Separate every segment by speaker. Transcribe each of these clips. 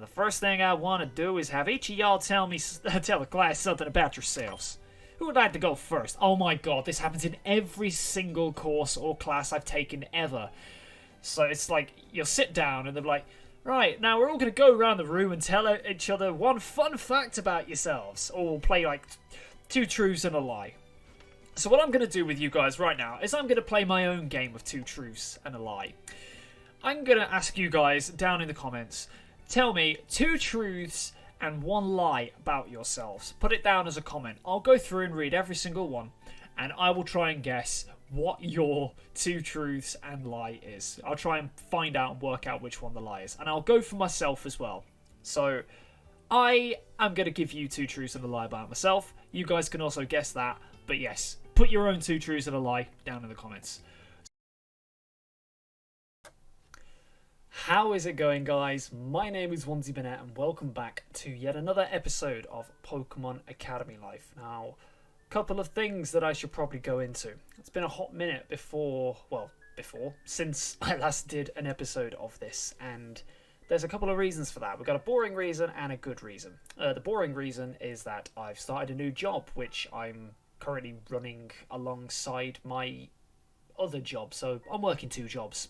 Speaker 1: first thing I want to do is have each of y'all tell the class something about yourselves. Who would like to go first? Oh my god, this happens in every single course or class I've taken ever. So it's like, you'll sit down and they're like, right, now we're all going to go around the room and tell each other one fun fact about yourselves. Or we'll play like 2 truths and a lie. So what I'm going to do with you guys right now is I'm going to play my own game of 2 truths and a lie. I'm going to ask you guys down in the comments, tell me 2 truths and 1 lie about yourselves. Put it down as a comment. I'll go through and read every single one, and I will try and guess what your 2 truths and lie is. I'll try and find out and work out which one the lie is. And I'll go for myself as well. So I am going to give you 2 truths and a lie about myself. You guys can also guess that. But yes, put your own 2 truths and a lie down in the comments. How is it going, guys? My name is OnesieBanette and welcome back to yet another episode of Pokémon Academy Life. Now, a couple of things that I should probably go into. It's been a hot minute since I last did an episode of this, and there's a couple of reasons for that. We've got a boring reason and a good reason. The boring reason is that I've started a new job, which I'm currently running alongside my other job, so I'm working 2 jobs.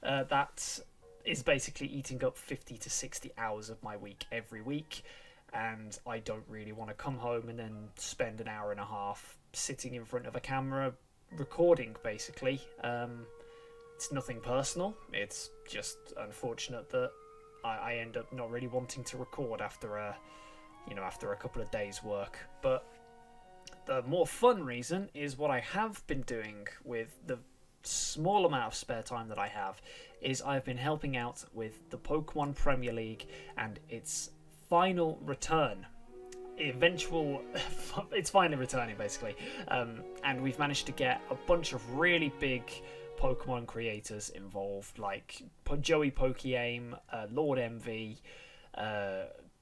Speaker 1: That is basically eating up 50 to 60 hours of my week every week, and I don't really want to come home and then spend an hour and a half sitting in front of a camera recording, basically. It's nothing personal, it's just unfortunate that I end up not really wanting to record after a couple of days work. But the more fun reason is what I have been doing with the small amount of spare time that I have is I've been helping out with the Pokemon Premier League and its final return. It's finally returning, basically. And we've managed to get a bunch of really big Pokemon creators involved, like Joey Pokeaim, Lord MV,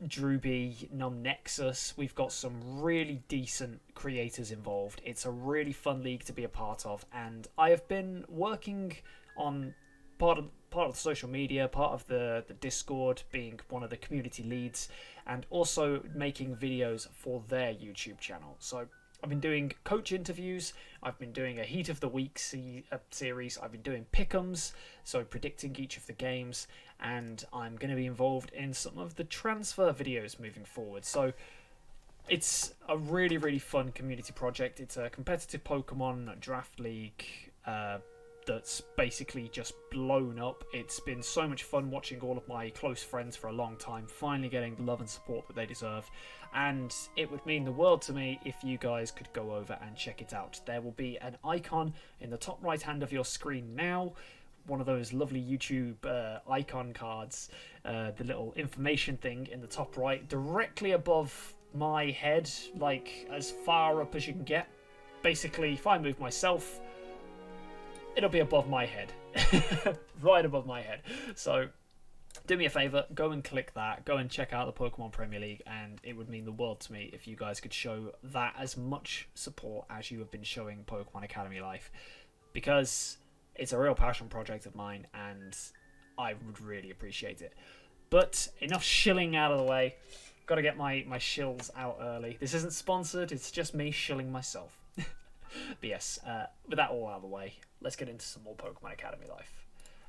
Speaker 1: Drewby, Nexus. We've got some really decent creators involved. It's a really fun league to be a part of, and I have been working on part of the social media, part of the Discord, being one of the community leads, and also making videos for their YouTube channel. So I've been doing coach interviews, I've been doing a Heat of the Week series, I've been doing pick'ems, so predicting each of the games, and I'm going to be involved in some of the transfer videos moving forward. So it's a really, really fun community project. It's a competitive Pokemon draft league that's basically just blown up. It's been so much fun watching all of my close friends for a long time finally getting the love and support that they deserve, and it would mean the world to me if you guys could go over and check it out. There will be an icon in the top right hand of your screen now, one of those lovely YouTube icon cards, the little information thing in the top right, directly above my head, like as far up as you can get. Basically, if I move myself, it'll be above my head. Right above my head. So do me a favour, go and click that, go and check out the Pokemon Premier League, and it would mean the world to me if you guys could show that as much support as you have been showing Pokemon Academy Life, because it's a real passion project of mine and I would really appreciate it. But enough shilling out of the way. Got to get my shills out early. This isn't sponsored, it's just me shilling myself. But yes, with that all out of the way, let's get into some more Pokemon Academy Life.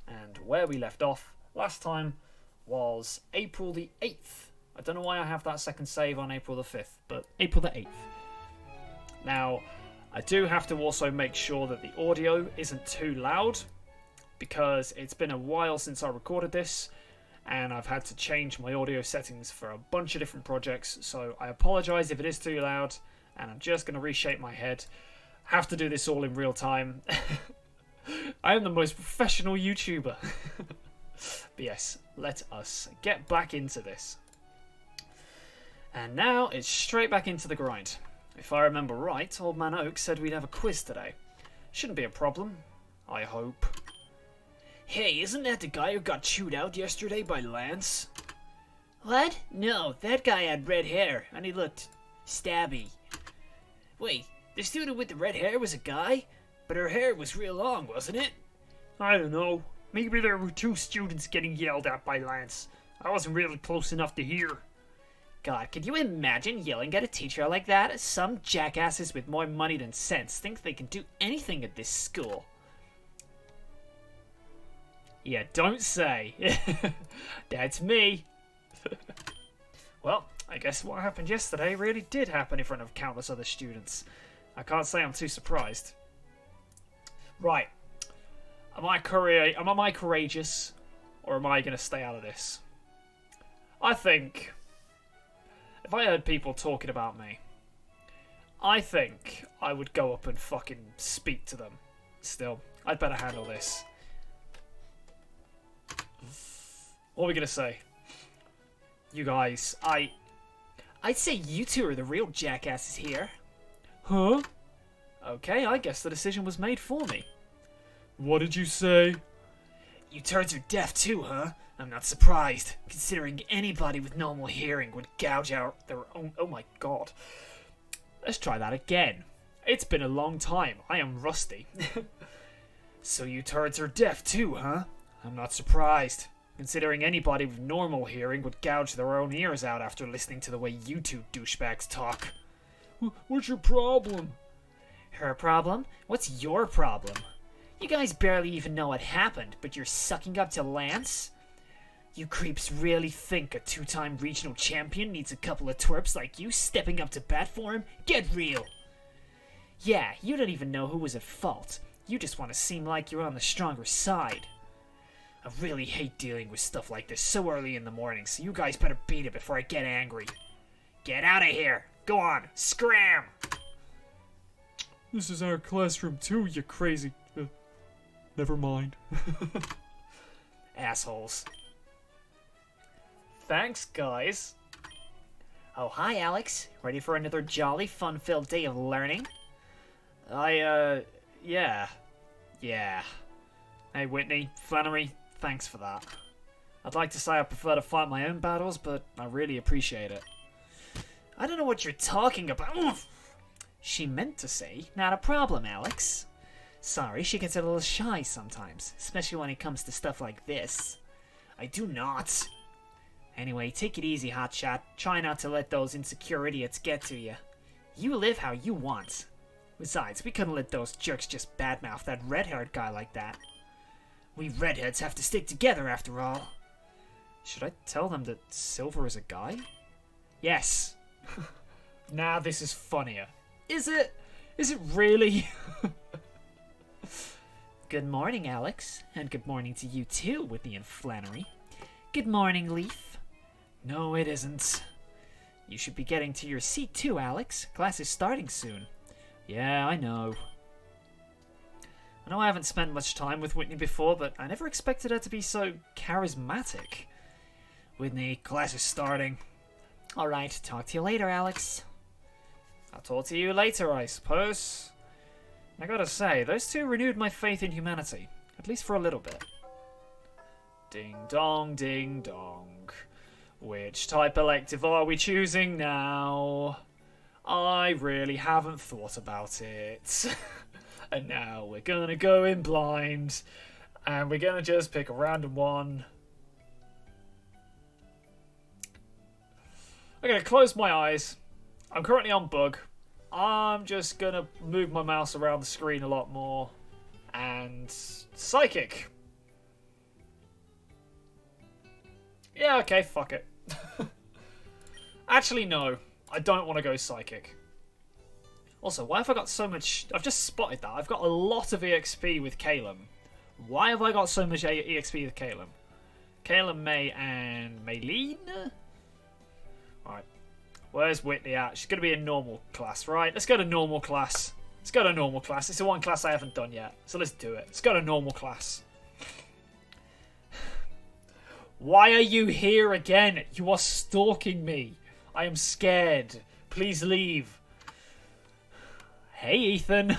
Speaker 1: And where we left off last time was April the 8th. I don't know why I have that second save on April the 5th, but April the 8th. Now, I do have to also make sure that the audio isn't too loud, because it's been a while since I recorded this, and I've had to change my audio settings for a bunch of different projects, so I apologise if it is too loud, and I'm just going to reshape my head. Have to do this all in real time. I am the most professional YouTuber. But yes, let us get back into this. And now it's straight back into the grind. If I remember right, Old Man Oak said we'd have a quiz today. Shouldn't be a problem, I hope.
Speaker 2: Hey, isn't that the guy who got chewed out yesterday by Lance?
Speaker 3: What?
Speaker 2: No, that guy had red hair, and he looked stabby. Wait, the student with the red hair was a guy? But her hair was real long, wasn't it?
Speaker 1: I don't know. Maybe there were 2 students getting yelled at by Lance. I wasn't really close enough to hear.
Speaker 2: God, could you imagine yelling at a teacher like that? Some jackasses with more money than sense think they can do anything at this school.
Speaker 1: Yeah, don't say. That's me. Well, I guess what happened yesterday really did happen in front of countless other students. I can't say I'm too surprised. Right. Am I courageous, or am I going to stay out of this? I think, if I heard people talking about me, I think I would go up and fucking speak to them. Still, I'd better handle this. What are we going to say? You guys,
Speaker 2: I'd say you two are the real jackasses here.
Speaker 1: Huh? Okay, I guess the decision was made for me. What did you say?
Speaker 2: You turds are deaf too, huh? I'm not surprised, considering anybody with normal hearing would gouge out their own...
Speaker 1: Oh my god. Let's try that again. It's been a long time. I am rusty.
Speaker 2: So you turds are deaf too, huh? I'm not surprised, considering anybody with normal hearing would gouge their own ears out after listening to the way you two douchebags talk.
Speaker 1: What's your problem?
Speaker 2: Her problem? What's your problem? You guys barely even know what happened, but you're sucking up to Lance? You creeps really think a two-time regional champion needs a couple of twerps like you stepping up to bat for him? Get real! Yeah, you don't even know who was at fault. You just want to seem like you're on the stronger side. I really hate dealing with stuff like this so early in the morning, so you guys better beat it before I get angry. Get out of here! Go on, scram!
Speaker 1: This is our classroom too, you crazy... never mind.
Speaker 2: Assholes.
Speaker 1: Thanks, guys.
Speaker 2: Oh, hi, Alex. Ready for another jolly, fun-filled day of learning?
Speaker 1: Yeah. Hey, Whitney, Flannery, thanks for that. I'd like to say I prefer to fight my own battles, but I really appreciate it.
Speaker 2: I don't know what you're talking about. Oof. She meant to say, not a problem, Alex. Sorry, she gets a little shy sometimes, especially when it comes to stuff like this. I do not. Anyway, take it easy, hotshot. Try not to let those insecure idiots get to you. You live how you want. Besides, we couldn't let those jerks just badmouth that red-haired guy like that. We redheads have to stick together after all.
Speaker 1: Should I tell them that Silver is a guy?
Speaker 2: Yes.
Speaker 1: Now this is funnier. Is it? Is it really?
Speaker 2: Good morning, Alex. And good morning to you too, Whitney and Flannery. Good morning, Leaf. No, it isn't. You should be getting to your seat too, Alex. Class is starting soon.
Speaker 1: Yeah, I know. I know I haven't spent much time with Whitney before, but I never expected her to be so charismatic.
Speaker 2: Whitney, class is starting. Alright, talk to you later, Alex.
Speaker 1: I'll talk to you later, I suppose. I gotta say, those two renewed my faith in humanity, at least for a little bit. Ding dong, ding dong. Which type elective are we choosing now? I really haven't thought about it. And now we're gonna go in blind, and we're gonna just pick a random one. I'm gonna close my eyes. I'm currently on bug. I'm just gonna move my mouse around the screen a lot more. And psychic. Yeah, okay, fuck it. Actually, no. I don't want to go psychic. Also, why have I got so much... I've just spotted that. I've got a lot of EXP with Caleb. Why have I got so much EXP with Caleb? Caleb, May, and Maylene? Alright. Where's Whitney at? She's going to be in normal class, right? Let's go to normal class. Let's go to normal class. It's the one class I haven't done yet. So let's do it. Let's go to normal class. Why are you here again? You are stalking me. I am scared. Please leave. Hey, Ethan.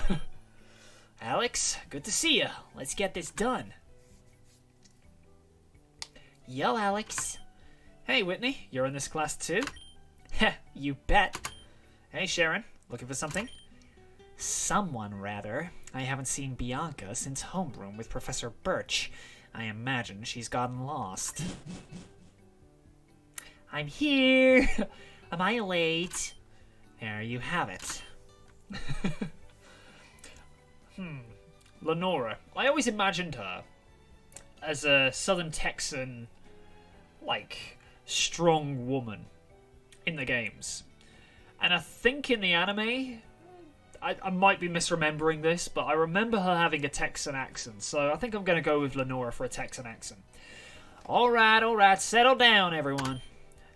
Speaker 2: Alex, good to see you. Let's get this done. Yo, Alex.
Speaker 1: Hey, Whitney. You're in this class too?
Speaker 2: Heh, you bet.
Speaker 1: Hey, Sharon. Looking for something?
Speaker 2: Someone, rather. I haven't seen Bianca since homeroom with Professor Birch. I imagine she's gotten lost. I'm here. Am I late? There you have it.
Speaker 1: Lenora. I always imagined her as a Southern Texan, like, strong woman in the games. And I think in the anime, I might be misremembering this, but I remember her having a Texan accent, so I think I'm going to go with Lenora for a Texan accent. Alright, settle down, everyone.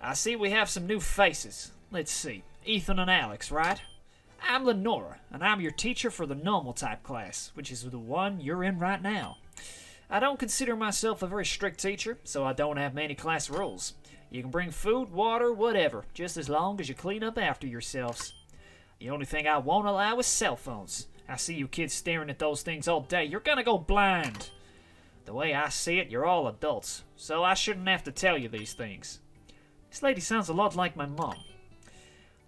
Speaker 1: I see we have some new faces. Let's see. Ethan and Alex, right? I'm Lenora, and I'm your teacher for the normal type class, which is the one you're in right now. I don't consider myself a very strict teacher, so I don't have many class rules. You can bring food, water, whatever, just as long as you clean up after yourselves. The only thing I won't allow is cell phones. I see you kids staring at those things all day. You're gonna go blind. The way I see it, you're all adults, so I shouldn't have to tell you these things. This lady sounds a lot like my mom.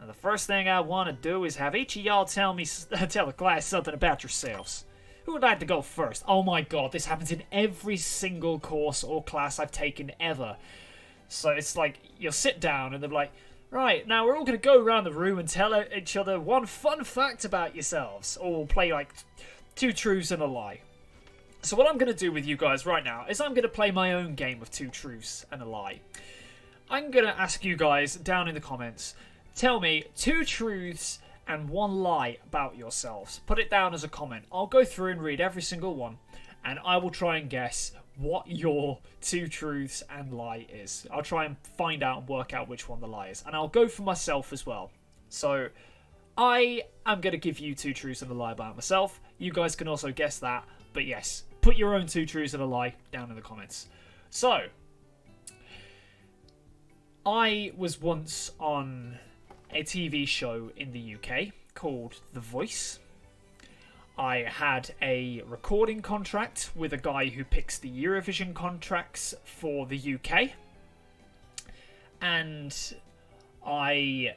Speaker 1: Now, the first thing I want to do is have each of y'all tell the class something about yourselves. Who would like to go first? Oh my god, this happens in every single course or class I've taken ever. So it's like, you'll sit down and they're like, right, now we're all going to go around the room and tell each other one fun fact about yourselves. Or we'll play like 2 truths and a lie. So what I'm going to do with you guys right now is I'm going to play my own game of 2 truths and a lie. I'm going to ask you guys down in the comments, tell me 2 truths and 1 lie about yourselves. Put it down as a comment. I'll go through and read every single one, and I will try and guess what your 2 truths and lie is. I'll try and find out and work out which one the lie is. And I'll go for myself as well. So I am going to give you 2 truths and a lie about myself. You guys can also guess that. But yes, put your own 2 truths and a lie down in the comments. So, I was once on a TV show in the UK called The Voice. I had a recording contract with a guy who picks the Eurovision contracts for the UK. And I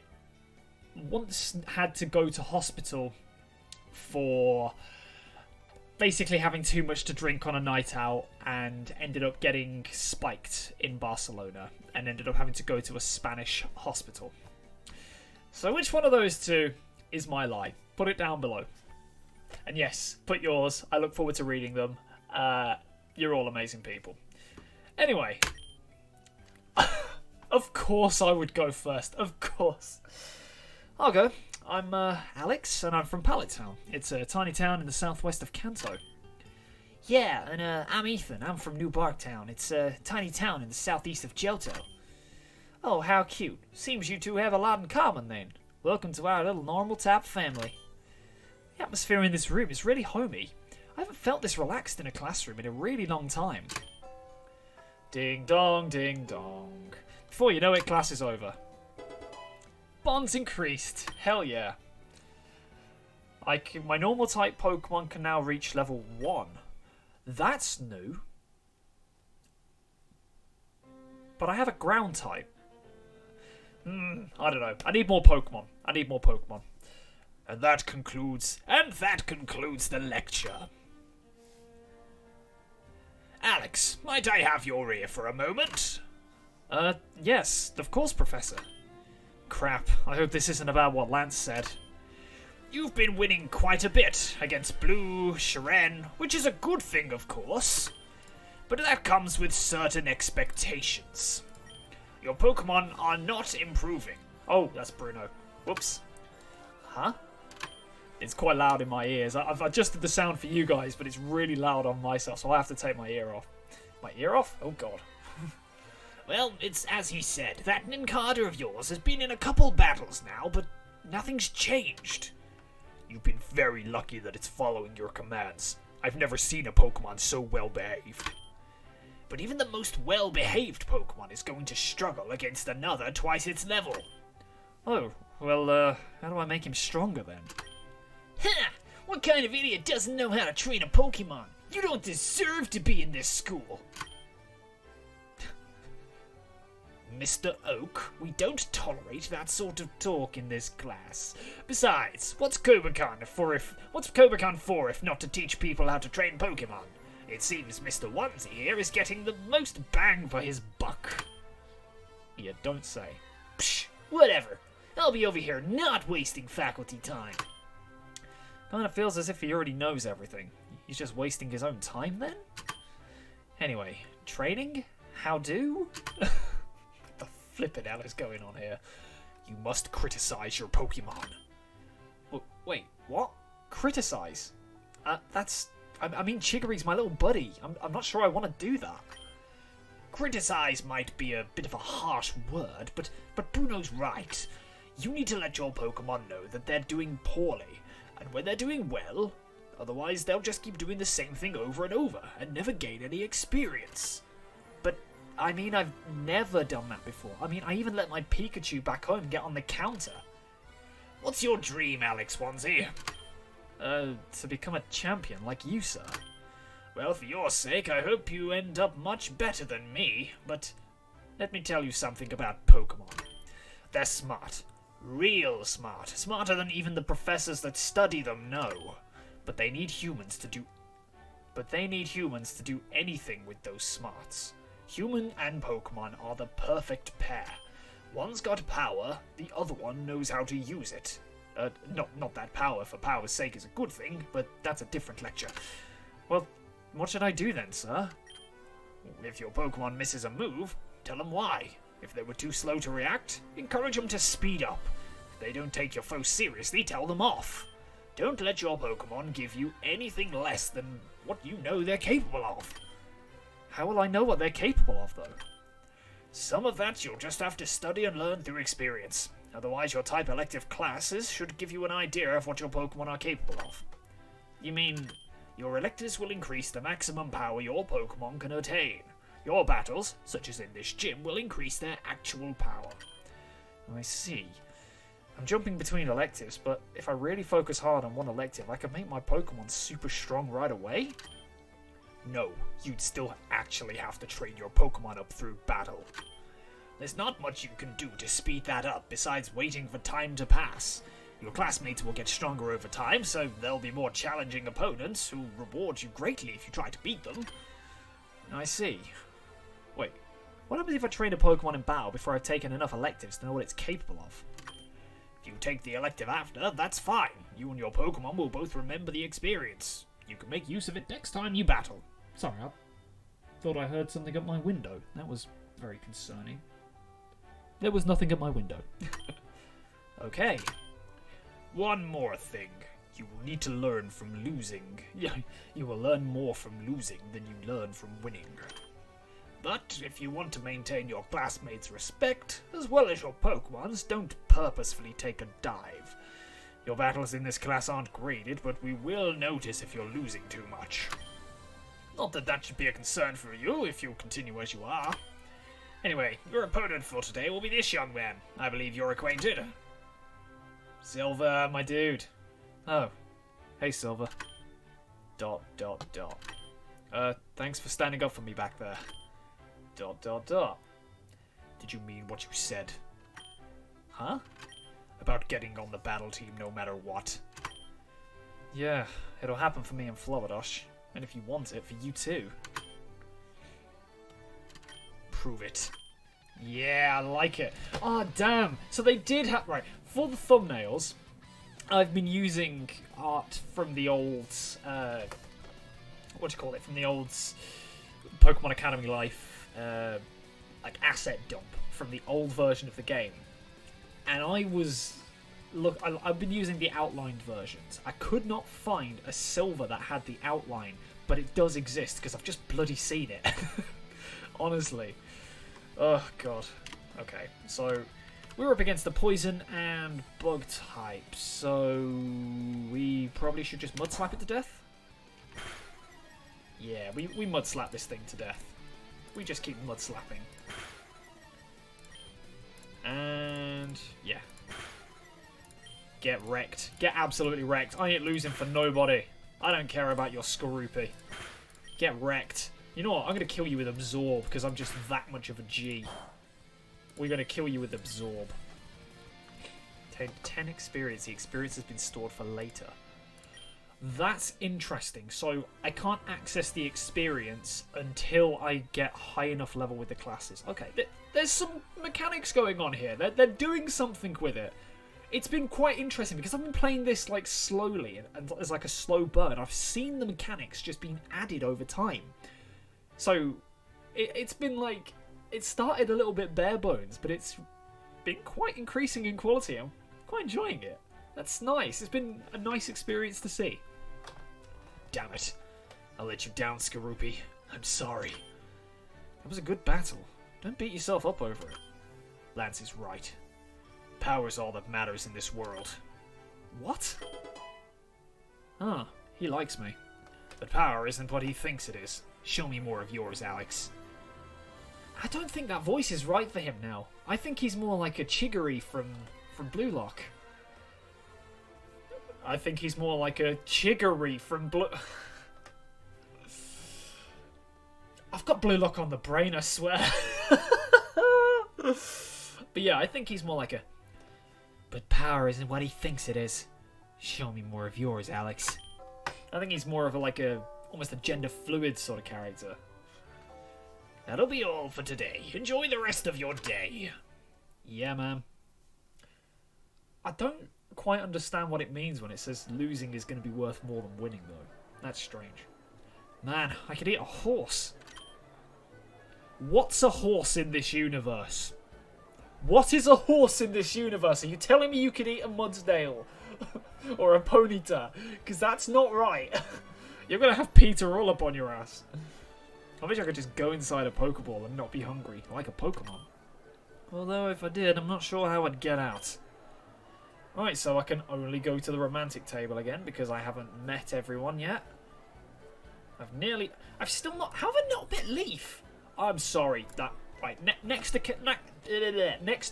Speaker 1: once had to go to hospital for basically having too much to drink on a night out and ended up getting spiked in Barcelona and ended up having to go to a Spanish hospital. So which one of those 2 is my lie? Put it down below. And yes, put yours. I look forward to reading them. You're all amazing people. Anyway. Of course I would go first. Of course. I'll go. I'm Alex, and I'm from Pallettown. It's a tiny town in the southwest of Kanto.
Speaker 2: Yeah, and I'm Ethan. I'm from New Barktown. It's a tiny town in the southeast of Johto.
Speaker 1: Oh, how cute. Seems you 2 have a lot in common then. Welcome to our little normal type family. The atmosphere in this room is really homey. I haven't felt this relaxed in a classroom in a really long time. Ding dong, ding dong. Before you know it, class is over. Bonds increased. Hell yeah. My normal type Pokemon can now reach level 1. That's new. But I have a ground type. I don't know. I need more Pokemon. And that concludes the lecture. Alex, might I have your ear for a moment? Yes, of course, Professor. Crap, I hope this isn't about what Lance said. You've been winning quite a bit against Blue, Shiren, which is a good thing, of course. But that comes with certain expectations. Your Pokemon are not improving. Oh, that's Bruno. Whoops. Huh? It's quite loud in my ears. I've adjusted the sound for you guys, but it's really loud on myself, so I have to take my ear off. My ear off? Oh, God.
Speaker 2: Well, it's as he said. That Nincada of yours has been in a couple battles now, but nothing's changed.
Speaker 3: You've been very lucky that it's following your commands. I've never seen a Pokemon so well behaved.
Speaker 2: But even the most well-behaved Pokemon is going to struggle against another twice its level.
Speaker 1: Oh, well, how do I make him stronger then?
Speaker 2: Ha! What kind of idiot doesn't know how to train a Pokemon? You don't deserve to be in this school. Mr. Oak, we don't tolerate that sort of talk in this class. Besides, what's Kobukan for if not to teach people how to train Pokemon? It seems Mr. Onesie here is getting the most bang for his buck.
Speaker 1: You don't say.
Speaker 2: Psh, whatever. I'll be over here not wasting faculty time.
Speaker 1: Kind of feels as if he already knows everything. He's just wasting his own time then? Anyway, training? How do? What the flippin' hell is going on here?
Speaker 3: You must criticize your Pokemon.
Speaker 1: Wait, what? Criticize? I mean, Chiggery's my little buddy. I'm not sure I want to do that.
Speaker 2: Criticize might be a bit of a harsh word, but Bruno's right. You need to let your Pokemon know that they're doing poorly, and when they're doing well, otherwise they'll just keep doing the same thing over and over, and never gain any experience.
Speaker 1: But, I mean, I've never done that before. I mean, I even let my Pikachu back home get on the counter.
Speaker 2: What's your dream, Alex Swansea?
Speaker 1: To become a champion like you, sir.
Speaker 2: Well, for your sake, I hope you end up much better than me, but let me tell you something about Pokemon. They're smart. Real smart. Smarter than even the professors that study them know. But they need humans to do anything with those smarts. Human and Pokemon are the perfect pair. One's got power, the other one knows how to use it. Not that power for power's sake is a good thing, but that's a different lecture.
Speaker 1: Well, what should I do then, sir?
Speaker 2: If your Pokemon misses a move, tell them why. If they were too slow to react, encourage them to speed up. If they don't take your foe seriously, tell them off. Don't let your Pokemon give you anything less than what you know they're capable of.
Speaker 1: How will I know what they're capable of, though?
Speaker 2: Some of that you'll just have to study and learn through experience. Otherwise, your type elective classes should give you an idea of what your Pokemon are capable of. You mean, your electives will increase the maximum power your Pokemon can attain. Your battles, such as in this gym, will increase their actual power.
Speaker 1: I see. I'm jumping between electives, but if I really focus hard on one elective, I could make my Pokemon super strong right away?
Speaker 3: No, you'd still actually have to train your Pokemon up through battle.
Speaker 2: There's not much you can do to speed that up besides waiting for time to pass. Your classmates will get stronger over time, so there'll be more challenging opponents who reward you greatly if you try to beat them.
Speaker 1: I see. Wait, what happens if I train a Pokemon in battle before I've taken enough electives to know what it's capable of?
Speaker 2: If you take the elective after, that's fine. You and your Pokemon will both remember the experience. You can make use of it next time you battle.
Speaker 1: Sorry, I thought I heard something at my window. That was very concerning. There was nothing at my window.
Speaker 2: Okay. One more thing. You will need to learn from losing. You will learn more from losing than you learn from winning. But if you want to maintain your classmates' respect, as well as your Pokemon's, don't purposefully take a dive. Your battles in this class aren't graded, but we will notice if you're losing too much. Not that that should be a concern for you if you continue as you are. Anyway, your opponent for today will be this young man. I believe you're acquainted.
Speaker 1: Silver, my dude. Oh. Hey, Silver. ... Thanks for standing up for me back there. ...
Speaker 3: Did you mean what you said?
Speaker 1: Huh?
Speaker 3: About getting on the battle team no matter what?
Speaker 1: Yeah, it'll happen for me and Floridosh. And if you want it, for you too.
Speaker 3: Prove it.
Speaker 1: Yeah, I like it. Oh, damn. So they did have... Right, for the thumbnails, I've been using art from the old... From the old Pokemon Academy Life, like, asset dump from the old version of the game. And I was... Look, I've been using the outlined versions. I could not find a silver that had the outline, but it does exist because I've just bloody seen it. Honestly. Oh, God. Okay, so we're up against the poison and bug type, so we probably should just mud slap it to death? Yeah, we mud slap this thing to death. We just keep mud slapping. And yeah. Get wrecked. Get absolutely wrecked. I ain't losing for nobody. I don't care about your Skorupi. Get wrecked. You know what? I'm going to kill you with Absorb because I'm just that much of a G. We're going to kill you with Absorb. 10 experience. The experience has been stored for later. That's interesting. So I can't access the experience until I get high enough level with the classes. Okay, there's some mechanics going on here. They're doing something with it. It's been quite interesting because I've been playing this like slowly and as like a slow burn. I've seen the mechanics just being added over time. So it's been like, it started a little bit bare bones, but it's been quite increasing in quality. I'm quite enjoying it. That's nice. It's been a nice experience to see. Damn it. I let you down, Skorupi. I'm sorry. It was a good battle. Don't beat yourself up over it. Lance is right. Power's all that matters in this world. What? Ah, he likes me. But power isn't what he thinks it is. Show me more of yours, Alex. I don't think that voice is right for him now. I think he's more like a Chigiri from Blue Lock. I think he's more like a Chigiri from Blue... I've got Blue Lock on the brain, I swear. But yeah, I think he's more like a... But power isn't what he thinks it is. Show me more of yours, Alex. I think he's more of almost a gender fluid sort of character. That'll be all for today. Enjoy the rest of your day. Yeah, man. I don't quite understand what it means when it says losing is going to be worth more than winning, though. That's strange. Man, I could eat a horse. What's a horse in this universe? What is a horse in this universe? Are you telling me you could eat a Mudsdale? Or a Ponyta? Because that's not right. You're going to have Peter all up on your ass. I wish I could just go inside a Pokeball and not be hungry, like a Pokemon. Although if I did, I'm not sure how I'd get out. Right, so I can only go to the romantic table again because I haven't met everyone yet. I've still not... How have I not met Leaf? I'm sorry. Right, next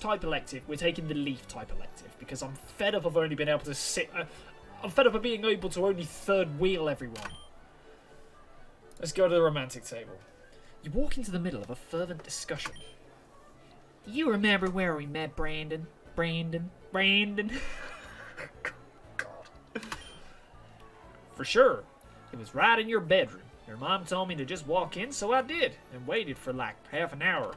Speaker 1: type elective, we're taking the Leaf type elective because I'm fed up of only being able to sit... I'm fed up of being able to only third wheel everyone. Let's go to the romantic table. You walk into the middle of a fervent discussion.
Speaker 2: Do you remember where we met, Brandon? Brandon.
Speaker 1: God. For sure. It was right in your bedroom. Your mom told me to just walk in, so I did, and waited for like half an hour.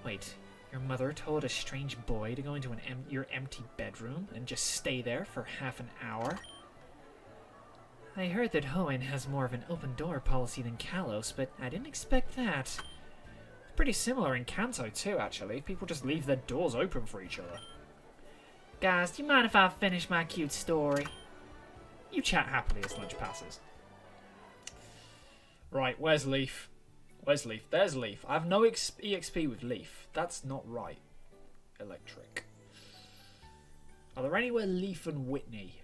Speaker 2: Wait, your mother told a strange boy to go into your empty bedroom and just stay there for half an hour? I heard that Hoenn has more of an open door policy than Kalos, but I didn't expect that.
Speaker 1: It's pretty similar in Kanto too, actually. People just leave their doors open for each other.
Speaker 2: Guys, do you mind if I finish my cute story?
Speaker 1: You chat happily as lunch passes. Right, where's Leaf? Where's Leaf? There's Leaf. I have no EXP with Leaf. That's not right. Electric. Are there anywhere Leaf and Whitney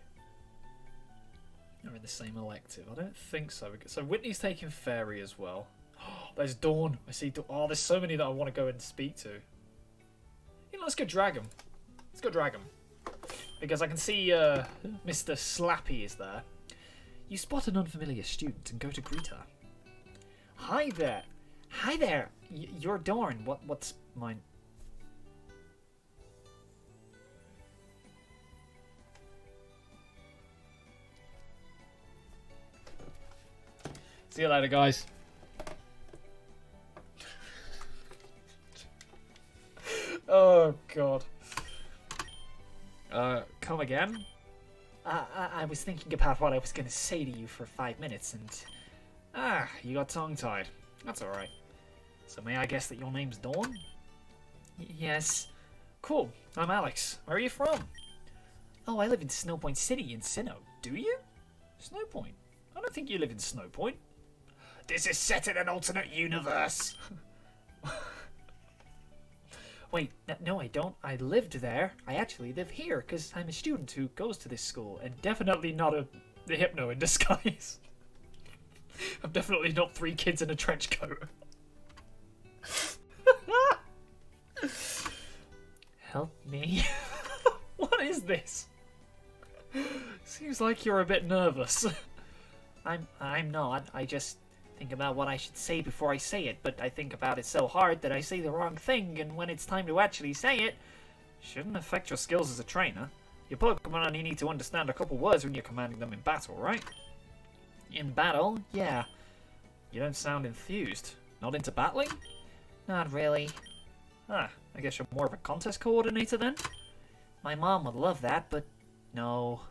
Speaker 1: are in the same elective? I don't think so. So Whitney's taking Fairy as well. There's Dawn. I see Dawn. Oh, there's so many that I want to go and speak to. You know, let's go Dragon. Let's go Dragon. Because I can see Mr. Slappy is there. You spot an unfamiliar student and go to greet her. Hi there.
Speaker 2: Hi there. You're Dorn. What's mine?
Speaker 1: See you later, guys. Oh, God. Come again?
Speaker 2: I was thinking about what I was going to say to you for 5 minutes and...
Speaker 1: Ah, you got tongue-tied. That's alright. So may I guess that your name's Dawn?
Speaker 2: Yes.
Speaker 1: Cool. I'm Alex. Where are you from?
Speaker 2: Oh, I live in Snowpoint City in Sinnoh.
Speaker 1: Do you? Snowpoint? I don't think you live in Snowpoint.
Speaker 3: This is set in an alternate universe.
Speaker 2: Wait, no I don't. I lived there. I actually live here because I'm a student who goes to this school.
Speaker 1: And definitely not the Hypno in disguise. I'm definitely not 3 kids in a trench coat.
Speaker 2: Help me.
Speaker 1: What is this? Seems like you're a bit nervous.
Speaker 2: I'm not. I just think about what I should say before I say it, but I think about it so hard that I say the wrong thing, and when it's time to actually say it...
Speaker 1: Shouldn't affect your skills as a trainer. Your Pokemon only need to understand a couple words when you're commanding them in battle, right? In battle? Yeah. You don't sound enthused. Not into battling?
Speaker 2: Not really.
Speaker 1: Ah, I guess you're more of a contest coordinator then?
Speaker 2: My mom would love that, but no.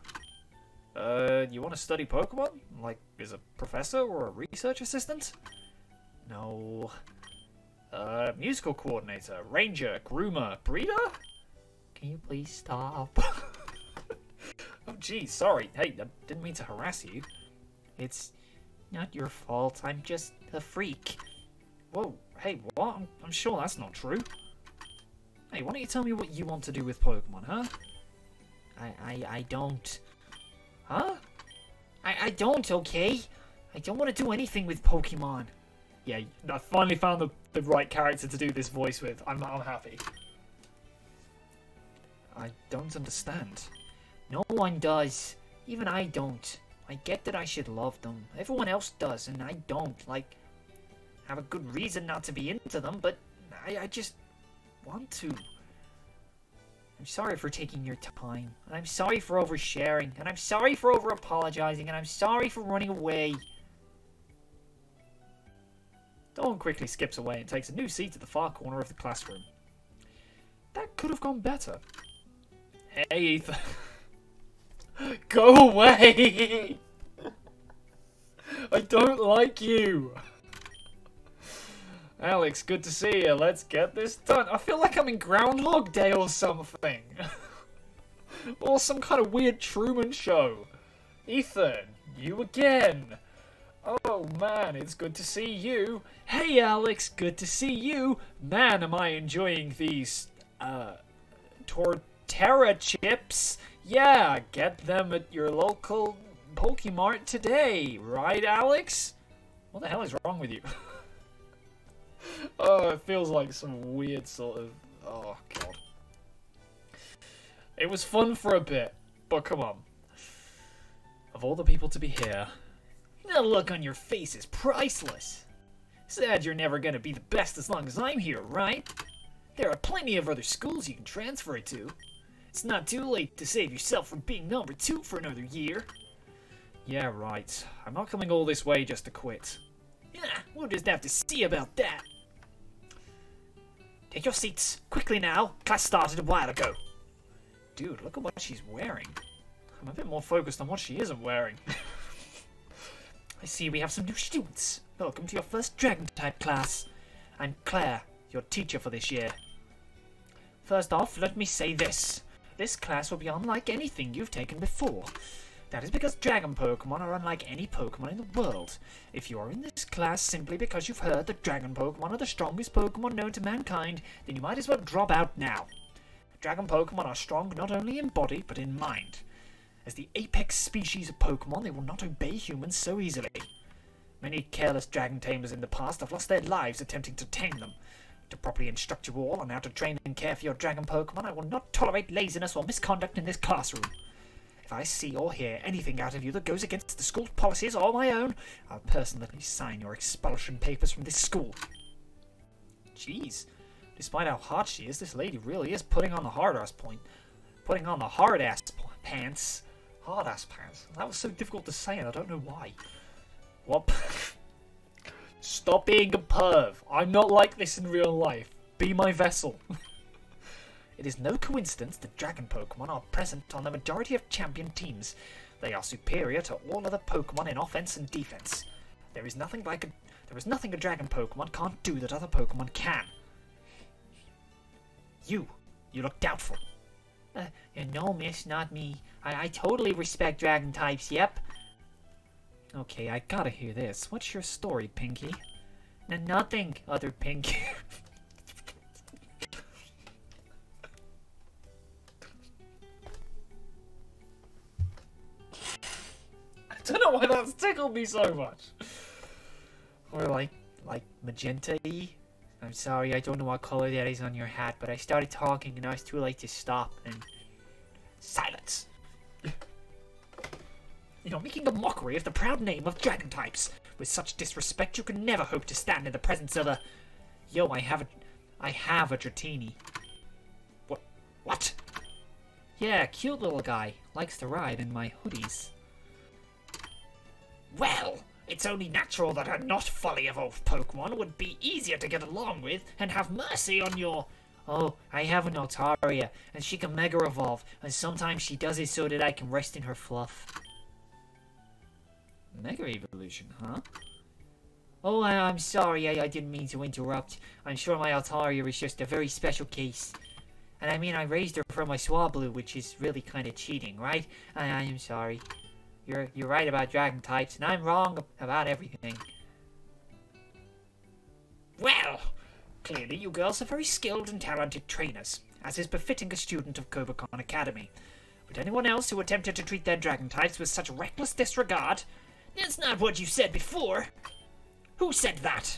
Speaker 1: You want to study Pokemon? Like, as a professor or a research assistant?
Speaker 2: No.
Speaker 1: Musical coordinator, ranger, groomer, breeder?
Speaker 2: Can you please stop?
Speaker 1: Oh, geez, sorry. Hey, I didn't mean to harass you.
Speaker 2: It's not your fault. I'm just a freak.
Speaker 1: Whoa, hey, what? I'm sure that's not true. Hey, why don't you tell me what you want to do with Pokemon, huh?
Speaker 2: I don't.
Speaker 1: Huh?
Speaker 2: I don't, okay? I don't want to do anything with Pokemon.
Speaker 1: Yeah, I finally found the right character to do this voice with. I'm happy. I don't understand.
Speaker 2: No one does. Even I don't. I get that I should love them. Everyone else does, and I don't. Like, have a good reason not to be into them, but I just want to. I'm sorry for taking your time, and I'm sorry for oversharing, and I'm sorry for over-apologizing, and I'm sorry for running away.
Speaker 1: Dawn quickly skips away and takes a new seat at the far corner of the classroom. That could have gone better. Hey, Ethan. Go away! I don't like you! Alex, good to see you. Let's get this done. I feel like I'm in Groundhog Day or something. Or some kind of weird Truman Show. Ethan, you again. Oh man, it's good to see you. Hey Alex, good to see you. Man, am I enjoying these, Torterra chips. Yeah, get them at your local Pokemart today. Right, Alex? What the hell is wrong with you? Oh, it feels like some weird sort of... Oh, God. It was fun for a bit, but come on. Of all the people to be here...
Speaker 2: The look on your face is priceless. Sad you're never gonna be the best as long as I'm here, right? There are plenty of other schools you can transfer to. It's not too late to save yourself from being number 2 for another year.
Speaker 1: Yeah, right. I'm not coming all this way just to quit.
Speaker 2: Yeah, we'll just have to see about that. Take your seats, quickly now. Class started a while ago.
Speaker 1: Dude, look at what she's wearing. I'm a bit more focused on what she isn't wearing.
Speaker 2: I see we have some new students. Welcome to your first Dragon-type class. I'm Claire, your teacher for this year. First off, let me say this. This class will be unlike anything you've taken before. That is because Dragon Pokemon are unlike any Pokemon in the world. If you are in this class simply because you've heard that Dragon Pokemon are the strongest Pokemon known to mankind, then you might as well drop out now. Dragon Pokemon are strong not only in body, but in mind. As the apex species of Pokemon, they will not obey humans so easily. Many careless dragon tamers in the past have lost their lives attempting to tame them. To properly instruct you all on how to train and care for your Dragon Pokemon, I will not tolerate laziness or misconduct in this classroom. If I see or hear anything out of you that goes against the school's policies or my own, I'll personally sign your expulsion papers from this school.
Speaker 1: Jeez, despite how hot she is, this lady really is putting on the hard-ass pants. Hard-ass pants. That was so difficult to say and I don't know why. What? Stop being a perv. I'm not like this in real life. Be my vessel.
Speaker 2: It is no coincidence that Dragon Pokemon are present on the majority of champion teams. They are superior to all other Pokemon in offense and defense. There is nothing a Dragon Pokemon can't do that other Pokemon can. You look doubtful. No, miss, not me. I totally respect Dragon types, yep.
Speaker 1: Okay, I gotta hear this. What's your story, Pinky?
Speaker 2: Nothing, other Pinky.
Speaker 1: I don't know why that's tickled me so much. Or like magenta-y.
Speaker 2: I'm sorry, I don't know what color that is on your hat, but I started talking and I was too late to stop, and... Silence! You're making a mockery of the proud name of Dragon types. With such disrespect, you can never hope to stand in the presence of a... Yo, I have a Dratini. What? Yeah, cute little guy. Likes to ride in my hoodies.
Speaker 3: Well, it's only natural that a not fully evolved Pokemon would be easier to get along with and have mercy on your...
Speaker 2: Oh, I have an Altaria, and she can Mega Evolve, and sometimes she does it so that I can rest in her fluff. Mega Evolution, huh? Oh, I'm sorry, I didn't mean to interrupt. I'm sure my Altaria is just a very special case. And I mean, I raised her from my Swablu, which is really kind of cheating, right? I am sorry. You're right about dragon types, and I'm wrong about everything.
Speaker 3: Well, clearly you girls are very skilled and talented trainers, as is befitting a student of Kobukan Academy. But anyone else who attempted to treat their dragon types with such reckless disregard... That's not what you said before. Who said that?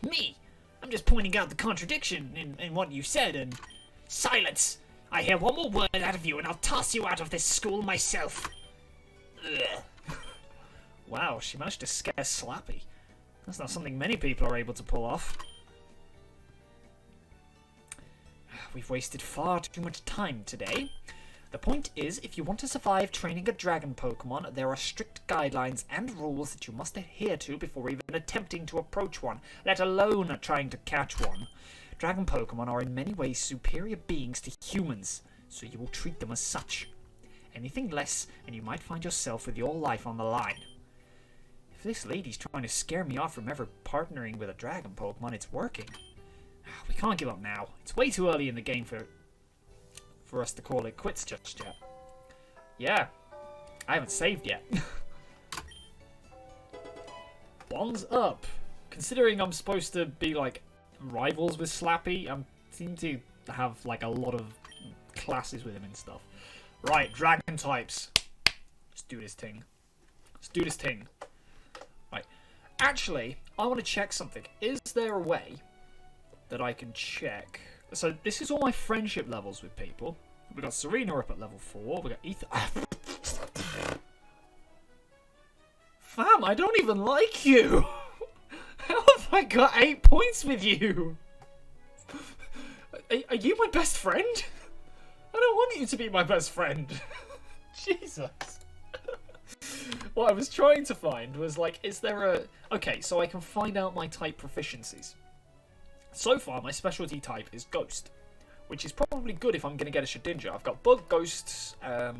Speaker 3: Me. I'm just pointing out the contradiction in what you said and... Silence! I hear one more word out of you and I'll toss you out of this school myself. Ugh.
Speaker 1: Wow, she managed to scare Slappy. That's not something many people are able to pull off. We've wasted far too much time today. The point is, if you want to survive training a dragon Pokemon, there are strict guidelines and rules that you must adhere to before even attempting to approach one, let alone trying to catch one. Dragon Pokemon are in many ways superior beings to humans, so you will treat them as such. Anything less, and you might find yourself with your life on the line. If this lady's trying to scare me off from ever partnering with a dragon Pokemon, it's working. We can't give up now. It's way too early in the game for us to call it quits just yet. Yeah, I haven't saved yet. Bonds up. Considering I'm supposed to be like rivals with Slappy, I seem to have like a lot of classes with him and stuff. Right, dragon types. Let's do this thing. Let's do this thing. Right. Actually, I want to check something. Is there a way that I can check? So this is all my friendship levels with people. We got Serena up at level 4. We got Ether. Fam, I don't even like you. How have I got 8 points with you? Are you my best friend? I don't want you to be my best friend. Jesus. What I was trying to find was like, is there a... Okay, so I can find out my type proficiencies. So far, my specialty type is Ghost, which is probably good if I'm going to get a Shedinja. I've got Bug, Ghosts, I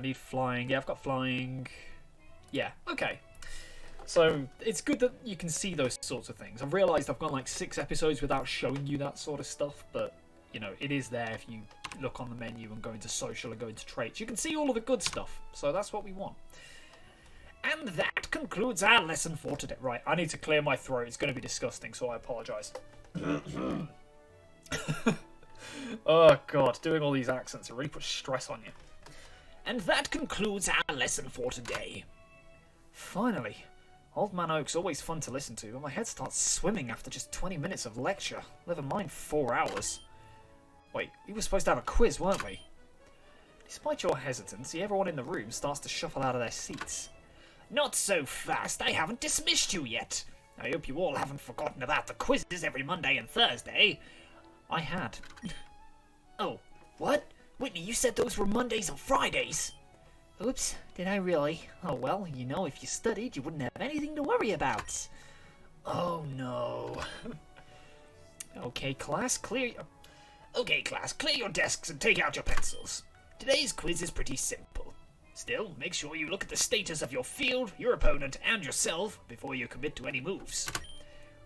Speaker 1: need Flying. Yeah, I've got Flying. Yeah, okay. So, it's good that you can see those sorts of things. I've realised I've gone like 6 episodes without showing you that sort of stuff, but, you know, it is there if you look on the menu and go into Social and go into Traits. You can see all of the good stuff, so that's what we want. And that concludes our lesson for today. Right, I need to clear my throat. It's going to be disgusting, so I apologise. Oh, God. Doing all these accents, it really puts stress on you.
Speaker 3: And that concludes our lesson for today.
Speaker 1: Finally. Old Man Oak's always fun to listen to, but my head starts swimming after just 20 minutes of lecture. Never mind 4 hours. Wait, we were supposed to have a quiz, weren't we? Despite your hesitancy, everyone in the room starts to shuffle out of their seats.
Speaker 3: Not so fast, I haven't dismissed you yet. I hope you all haven't forgotten about the quizzes every Monday and Thursday.
Speaker 1: I had.
Speaker 3: Oh, what? Whitney, you said those were Mondays and Fridays.
Speaker 2: Oops, did I really? Oh well, you know, if you studied, you wouldn't have anything to worry about.
Speaker 1: Oh no. Okay, class, clear
Speaker 3: your desks and take out your pencils. Today's quiz is pretty simple. Still, make sure you look at the status of your field, your opponent, and yourself before you commit to any moves.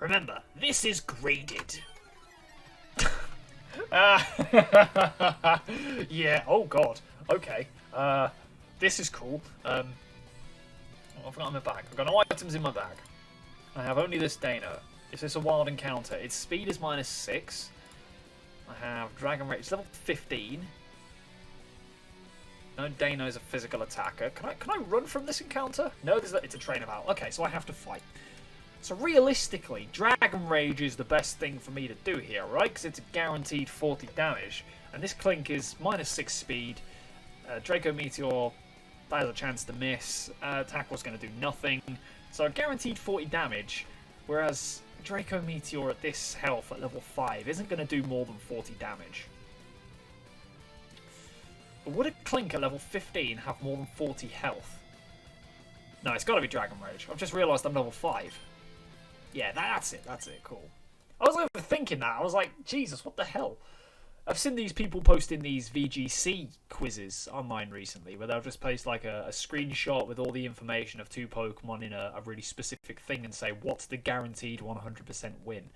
Speaker 3: Remember, this is graded.
Speaker 1: Yeah, oh god. Okay. This is cool. What have I got in my bag? I've got no items in my bag. I have only this Dana. Is this a wild encounter? Its speed is -6. I have Dragon Rage, level 15. No, Dano's a physical attacker. Can I run from this encounter? No, it's a trainer battle. Okay, so I have to fight. So realistically, Dragon Rage is the best thing for me to do here, right? Because it's a guaranteed 40 damage. And this Clink is -6 speed. Draco Meteor, that has a chance to miss. Tackle's going to do nothing. So a guaranteed 40 damage. Whereas Draco Meteor at this health at level 5 isn't going to do more than 40 damage. But would a Clink at level 15 have more than 40 health? No, it's got to be Dragon Rage. I've just realised I'm level 5. Yeah, that's it, cool. I was overthinking that. I was like, Jesus, what the hell? I've seen these people posting these VGC quizzes online recently, where they'll just post like a screenshot with all the information of 2 Pokemon in a really specific thing and say, what's the guaranteed 100% win?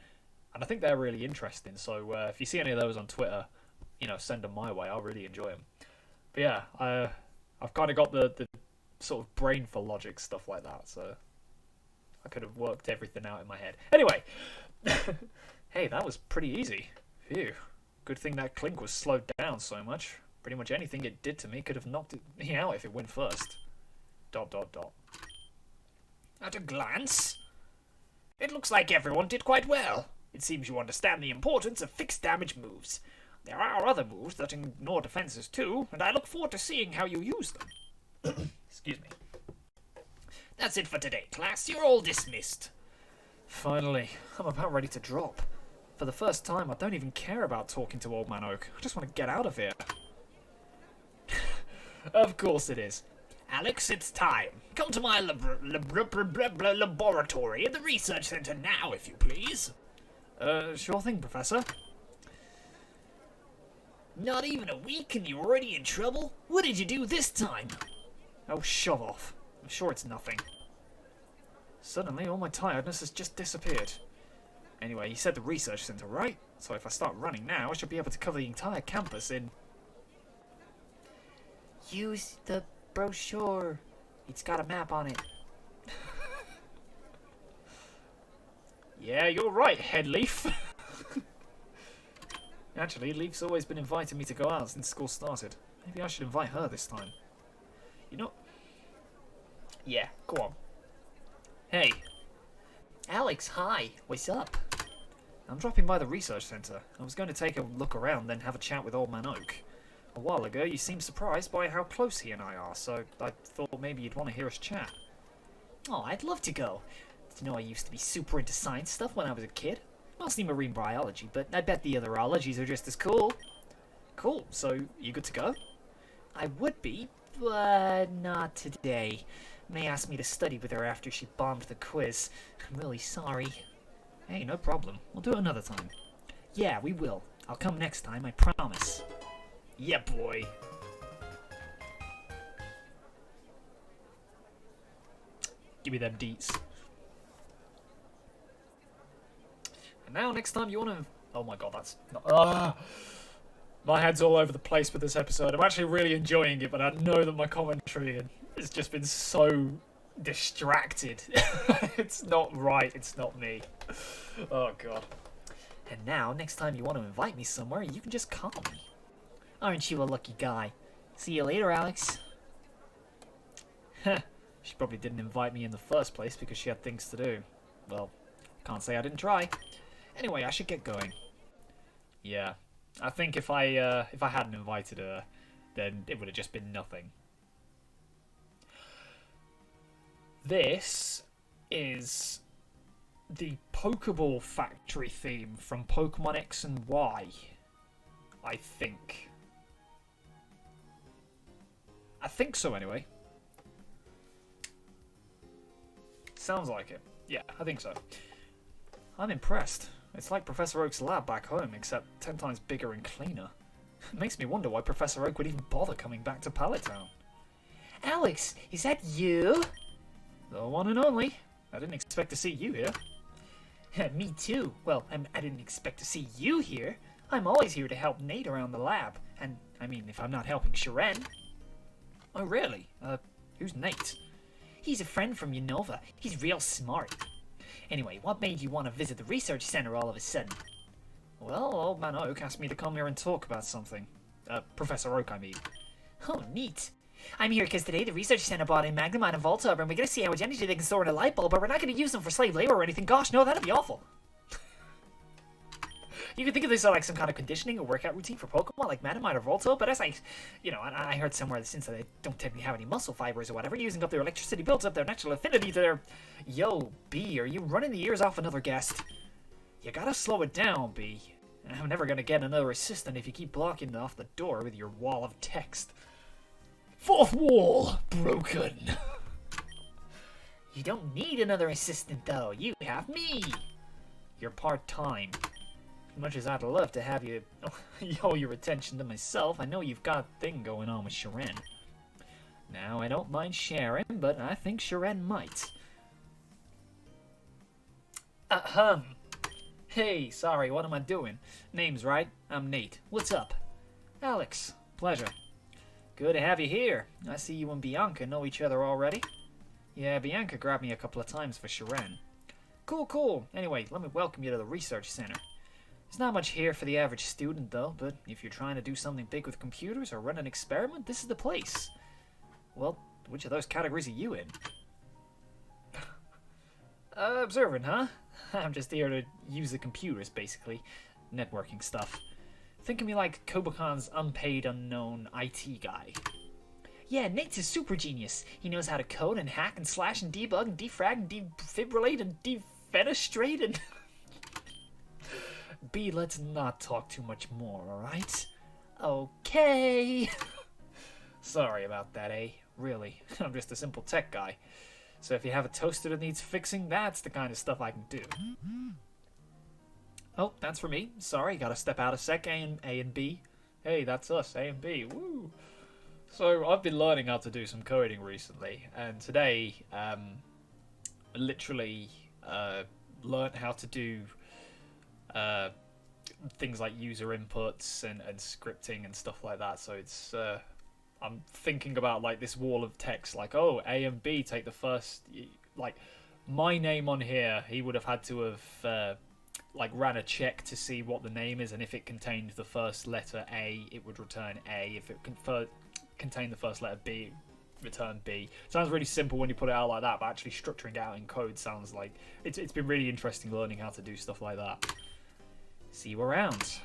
Speaker 1: And I think they're really interesting, so if you see any of those on Twitter, you know, send them my way. I'll really enjoy them. But yeah, I've kind of got the sort of brain for logic, stuff like that, so I could have worked everything out in my head. Anyway, hey, that was pretty easy. Phew. Good thing that Clink was slowed down so much. Pretty much anything it did to me could have knocked me out if it went first. ...
Speaker 3: At a glance, it looks like everyone did quite well. It seems you understand the importance of fixed damage moves. There are other moves that ignore defenses too, and I look forward to seeing how you use them.
Speaker 1: Excuse me.
Speaker 3: That's it for today, class. You're all dismissed.
Speaker 1: Finally, I'm about ready to drop. For the first time, I don't even care about talking to Old Man Oak. I just want to get out of here. Of course it is.
Speaker 3: Alex, it's time. Come to my laboratory at the research center now, if you please.
Speaker 1: Sure thing, Professor.
Speaker 3: Not even a week and you're already in trouble? What did you do this time?
Speaker 1: Oh, shove off. I'm sure it's nothing. Suddenly, all my tiredness has just disappeared. Anyway, you said the research center, right? So if I start running now, I should be able to cover the entire campus in...
Speaker 2: Use the brochure. It's got a map on it.
Speaker 1: Yeah, you're right, Headleaf. Actually, Leaf's always been inviting me to go out since school started. Maybe I should invite her this time. You know... Yeah, go on. Hey.
Speaker 2: Alex, hi. What's up?
Speaker 1: I'm dropping by the research center. I was going to take a look around, then have a chat with Old Man Oak. A while ago, you seemed surprised by how close he and I are, so I thought maybe you'd want to hear us chat.
Speaker 2: Oh, I'd love to go. You know, I used to be super into science stuff when I was a kid. Mostly marine biology, but I bet the other ologies are just as cool.
Speaker 1: Cool, so you good to go?
Speaker 2: I would be, but not today. May asked me to study with her after she bombed the quiz. I'm really sorry.
Speaker 1: Hey, no problem. We'll do it another time.
Speaker 2: Yeah, we will. I'll come next time, I promise.
Speaker 1: Yeah, boy. Give me them deets. And now, next time you want to... Oh my god, that's... not... My head's all over the place with this episode. I'm actually really enjoying it, but I know that my commentary has just been so distracted. It's not right. It's not me. Oh god.
Speaker 2: And now, next time you want to invite me somewhere, you can just call me. Aren't you a lucky guy? See you later, Alex.
Speaker 1: She probably didn't invite me in the first place because she had things to do. Well, can't say I didn't try. Anyway, I should get going. Yeah, I think if I hadn't invited her, then it would have just been nothing. This is the Pokeball Factory theme from Pokemon X and Y, I think. I think so, anyway. Sounds like it. Yeah, I think so. I'm impressed. It's like Professor Oak's lab back home, except 10 times bigger and cleaner. It makes me wonder why Professor Oak would even bother coming back to Pallet Town.
Speaker 2: Alex, is that you?
Speaker 1: The one and only. I didn't expect to see you here.
Speaker 2: Me too. Well, I didn't expect to see you here. I'm always here to help Nate around the lab. And, I mean, if I'm not helping Sharon.
Speaker 1: Oh, really? Who's Nate?
Speaker 2: He's a friend from Unova. He's real smart. Anyway, what made you want to visit the research center all of a sudden?
Speaker 1: Well, Old Man Oak asked me to come here and talk about something. Professor Oak, I mean.
Speaker 2: Oh, neat. I'm here because today the research center bought in Magnemite and Voltorb, and we're going to see how much energy they can store in a light bulb, but we're not going to use them for slave labor or anything. Gosh, no, that'd be awful. You can think of this as like some kind of conditioning or workout routine for Pokemon, like Magnemite or Volto, but as I heard somewhere that since they don't technically have any muscle fibers or whatever, using up their electricity builds up their natural affinity to their... Yo, B, are you running the ears off another guest? You gotta slow it down, B. I'm never gonna get another assistant if you keep blocking off the door with your wall of text. Fourth wall broken. You don't need another assistant, though. You have me. You're part-time. As much as I'd love to have you owe your attention to myself, I know you've got a thing going on with Sharon. Now, I don't mind sharing, but I think Sharon might. Hey, sorry, what am I doing? Name's right. I'm Nate. What's up? Alex. Pleasure. Good to have you here. I see you and Bianca know each other already. Yeah, Bianca grabbed me a couple of times for Sharon. Cool. Anyway, let me welcome you to the research center. There's not much here for the average student, though, but if you're trying to do something big with computers or run an experiment, this is the place. Well, which of those categories are you in? Observant, huh? I'm just here to use the computers, basically. Networking stuff. Think of me like Kobukan's unpaid unknown IT guy. Yeah, Nate's a super genius. He knows how to code and hack and slash and debug and defrag and defibrillate and defenestrate and... B, let's not talk too much more, alright? Okay. Sorry about that, eh? Really, I'm just a simple tech guy. So if you have a toaster that needs fixing, that's the kind of stuff I can do. Oh, that's for me. Sorry, gotta step out a sec. A and B. Hey, that's us, A and B. Woo! So, I've been learning how to do some coding recently, and today, literally, learned how to do, things like user inputs and scripting and stuff like that, so it's, I'm thinking about, like, this wall of text, like, oh, A and B take the first, like, my name on here, he would have had to have, like, ran a check to see what the name is, and if it contained the first letter A, it would return A. If it contained the first letter B, return B. Sounds really simple when you put it out like that, but actually structuring it out in code sounds like... It's been really interesting learning how to do stuff like that. See you around.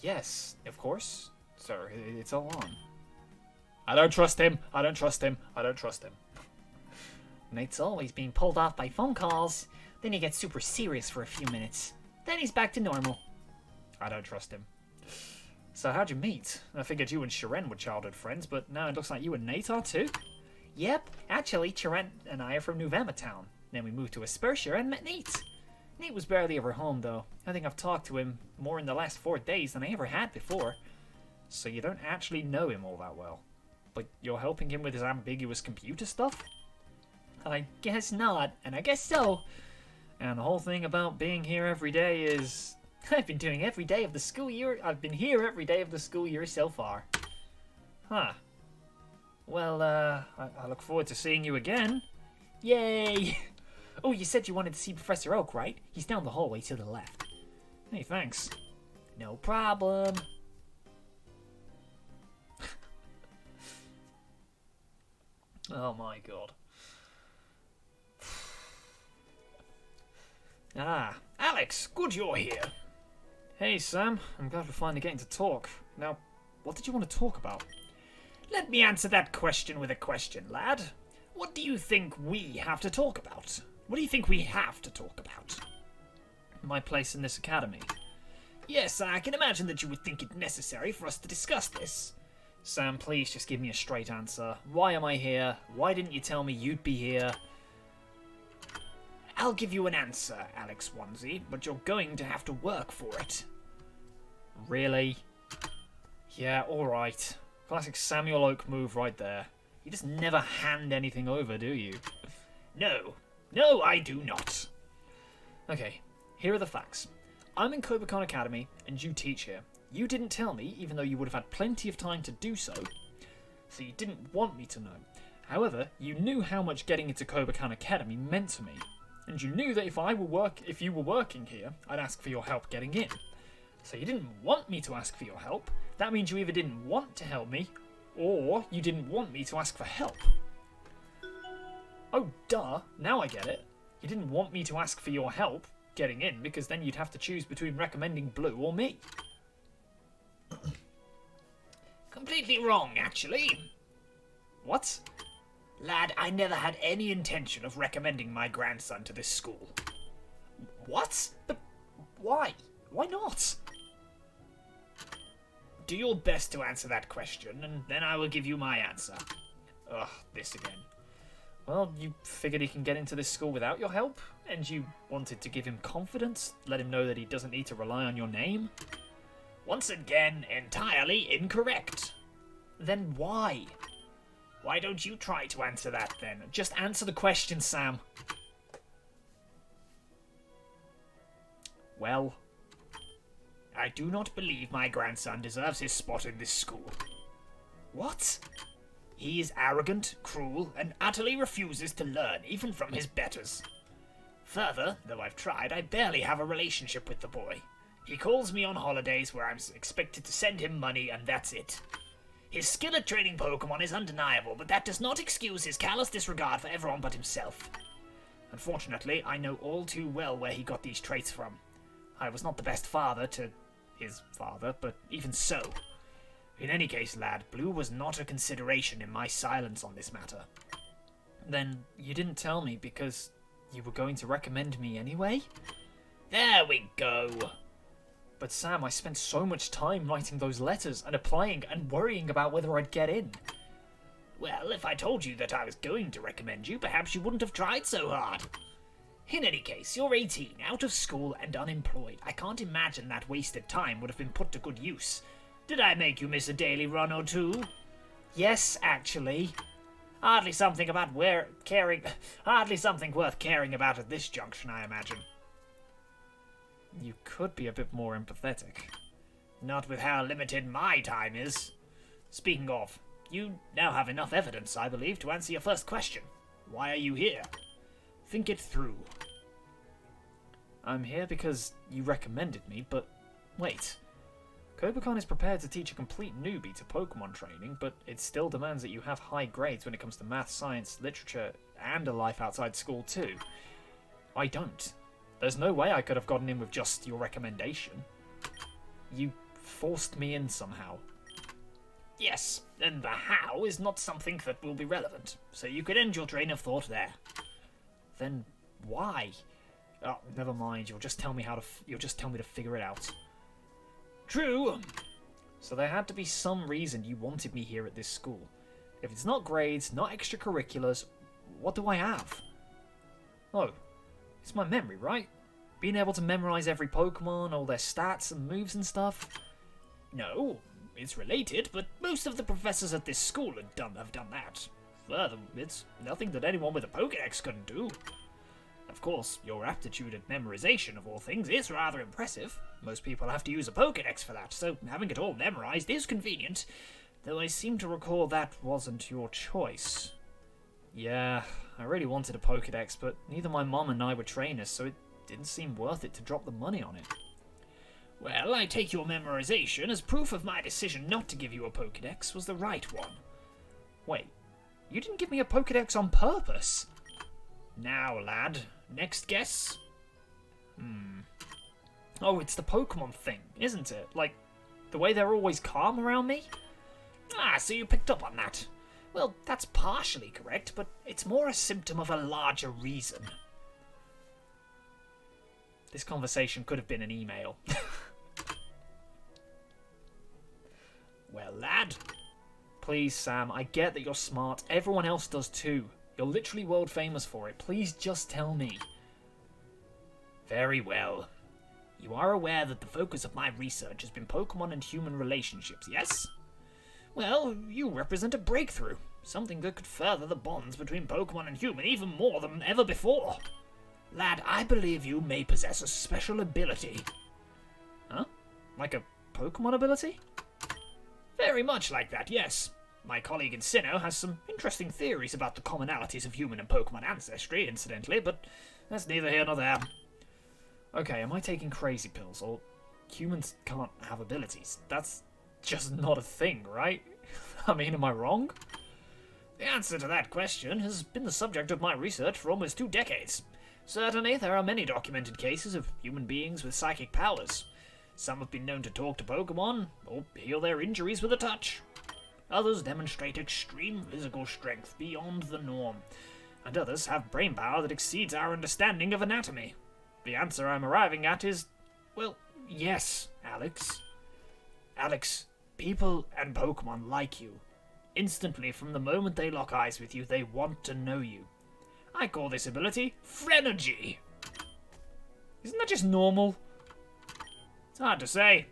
Speaker 2: Yes, of course. Sir, it's all on. I don't trust him. I don't trust him. I don't trust him. Nate's always being pulled off by phone calls. Then he gets super serious for a few minutes. Then he's back to normal.
Speaker 1: I don't trust him. So how'd you meet? I figured you and Sharon were childhood friends, but now it looks like you and Nate are too?
Speaker 2: Yep, actually, Sharon and I are from New Town. Then we moved to Aspertia and met Nate. Nate was barely ever home, though. I think I've talked to him more in the last 4 days than I ever had before.
Speaker 1: So you don't actually know him all that well? But you're helping him with his ambiguous computer stuff?
Speaker 2: I guess not, and I guess so.
Speaker 1: And the whole thing about being here every day is...
Speaker 2: I've been doing every day of the school year. I've been here every day of the school year so far.
Speaker 1: Huh. Well, I look forward to seeing you again.
Speaker 2: Yay! Oh, you said you wanted to see Professor Oak, right? He's down the hallway to the left.
Speaker 1: Hey, thanks.
Speaker 2: No problem.
Speaker 1: Oh my god.
Speaker 3: Ah, Alex, good you're here.
Speaker 1: Hey, Sam. I'm glad we're finally getting to talk. Now, what did you want to talk about?
Speaker 3: Let me answer that question with a question, lad. What do you think we have to talk about? What do you think we have to talk about?
Speaker 1: My place in this academy.
Speaker 3: Yes, I can imagine that you would think it necessary for us to discuss this.
Speaker 1: Sam, please just give me a straight answer. Why am I here? Why didn't you tell me you'd be here?
Speaker 3: I'll give you an answer, Alex Onesie, but you're going to have to work for it.
Speaker 1: Really? Yeah, alright. Classic Samuel Oak move right there. You just never hand anything over, do you?
Speaker 3: No, I do not.
Speaker 1: Okay, here are the facts. I'm in Kobukan Academy, and you teach here. You didn't tell me, even though you would have had plenty of time to do so. So you didn't want me to know. However, you knew how much getting into Kobukan Academy meant to me. And you knew that if you were working here, I'd ask for your help getting in. So you didn't want me to ask for your help. That means you either didn't want to help me, or you didn't want me to ask for help. Oh, duh. Now I get it. You didn't want me to ask for your help, getting in, because then you'd have to choose between recommending Blue or me.
Speaker 3: Completely wrong, actually.
Speaker 1: What?
Speaker 3: Lad, I never had any intention of recommending my grandson to this school.
Speaker 1: What? But why? Why not?
Speaker 3: Do your best to answer that question, and then I will give you my answer. Ugh, this again.
Speaker 1: Well, you figured he can get into this school without your help, and you wanted to give him confidence, let him know that he doesn't need to rely on your name?
Speaker 3: Once again, entirely incorrect.
Speaker 1: Then why?
Speaker 3: Why don't you try to answer that, then?
Speaker 1: Just answer the question, Sam. Well,
Speaker 3: I do not believe my grandson deserves his spot in this school.
Speaker 1: what?
Speaker 3: He is arrogant, cruel, and utterly refuses to learn, even from his betters. Further, though I've tried, I barely have a relationship with the boy. He calls me on holidays where I'm expected to send him money, and that's it. His skill at training Pokémon is undeniable, but that does not excuse his callous disregard for everyone but himself. Unfortunately, I know all too well where he got these traits from. I was not the best father to his father, but even so. In any case, lad, Blue was not a consideration in my silence on this matter.
Speaker 1: Then you didn't tell me because you were going to recommend me anyway?
Speaker 3: There we go.
Speaker 1: But Sam, I spent so much time writing those letters and applying and worrying about whether I'd get in.
Speaker 3: Well, if I told you that I was going to recommend you, perhaps you wouldn't have tried so hard. In any case, you're 18, out of school, and unemployed. I can't imagine that wasted time would have been put to good use. Did I make you miss a daily run or two?
Speaker 1: Yes, actually.
Speaker 3: Hardly something worth caring about at this junction, I imagine.
Speaker 1: You could be a bit more empathetic.
Speaker 3: Not with how limited my time is. Speaking of, you now have enough evidence, I believe, to answer your first question. Why are you here? Think it through.
Speaker 1: I'm here because you recommended me, but wait. Kobukan is prepared to teach a complete newbie to Pokemon training, but it still demands that you have high grades when it comes to math, science, literature, and a life outside school too. I don't. There's no way I could have gotten in with just your recommendation. You forced me in somehow.
Speaker 3: Yes, and the how is not something that will be relevant, so you could end your train of thought there.
Speaker 1: Then why? Oh, never mind. You'll just tell me to figure it out.
Speaker 3: True.
Speaker 1: So there had to be some reason you wanted me here at this school. If it's not grades, not extracurriculars, what do I have? Oh, it's my memory, right? Being able to memorize every Pokemon, all their stats and moves and stuff.
Speaker 3: No, it's related, but most of the professors at this school have done that. Further, it's nothing that anyone with a Pokédex couldn't do. Of course, your aptitude at memorization of all things is rather impressive. Most people have to use a Pokédex for that, so having it all memorized is convenient. Though I seem to recall that wasn't your choice.
Speaker 1: Yeah, I really wanted a Pokédex, but neither my mom and I were trainers, so it didn't seem worth it to drop the money on it.
Speaker 3: Well, I take your memorization as proof of my decision not to give you a Pokédex was the right one.
Speaker 1: Wait, you didn't give me a Pokédex on purpose?
Speaker 3: Now, lad, next guess?
Speaker 1: Oh, it's the Pokemon thing, isn't it? Like, the way they're always calm around me?
Speaker 3: Ah, so you picked up on that. Well, that's partially correct, but it's more a symptom of a larger reason.
Speaker 1: This conversation could have been an email.
Speaker 3: Well, lad.
Speaker 1: Please, Sam, I get that you're smart. Everyone else does too. You're literally world famous for it. Please just tell me.
Speaker 3: Very well. You are aware that the focus of my research has been Pokemon and human relationships, yes? Well, you represent a breakthrough. Something that could further the bonds between Pokemon and human even more than ever before. Lad, I believe you may possess a special ability.
Speaker 1: Huh? Like a Pokemon ability?
Speaker 3: Very much like that, yes. My colleague in Sinnoh has some interesting theories about the commonalities of human and Pokemon ancestry, incidentally, but that's neither here nor there.
Speaker 1: Okay, am I taking crazy pills, or humans can't have abilities? That's just not a thing, right? I mean, am I wrong?
Speaker 3: The answer to that question has been the subject of my research for almost 2 decades. Certainly, there are many documented cases of human beings with psychic powers. Some have been known to talk to Pokémon, or heal their injuries with a touch. Others demonstrate extreme physical strength beyond the norm, and others have brain power that exceeds our understanding of anatomy. The answer I'm arriving at is, well, yes, Alex. Alex, people and Pokémon like you. Instantly, from the moment they lock eyes with you, they want to know you. I call this ability Phrenergy. Isn't that just normal? It's hard to say.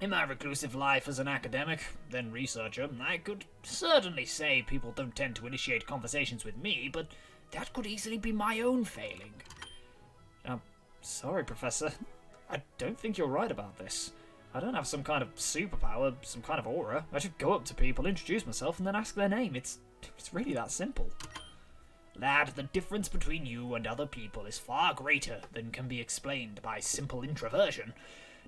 Speaker 3: In my reclusive life as an academic, then researcher, I could certainly say people don't tend to initiate conversations with me, but that could easily be my own failing.
Speaker 1: Sorry, Professor. I don't think you're right about this. I don't have some kind of superpower, some kind of aura. I should go up to people, introduce myself, and then ask their name. It's really that simple.
Speaker 3: Lad, the difference between you and other people is far greater than can be explained by simple introversion.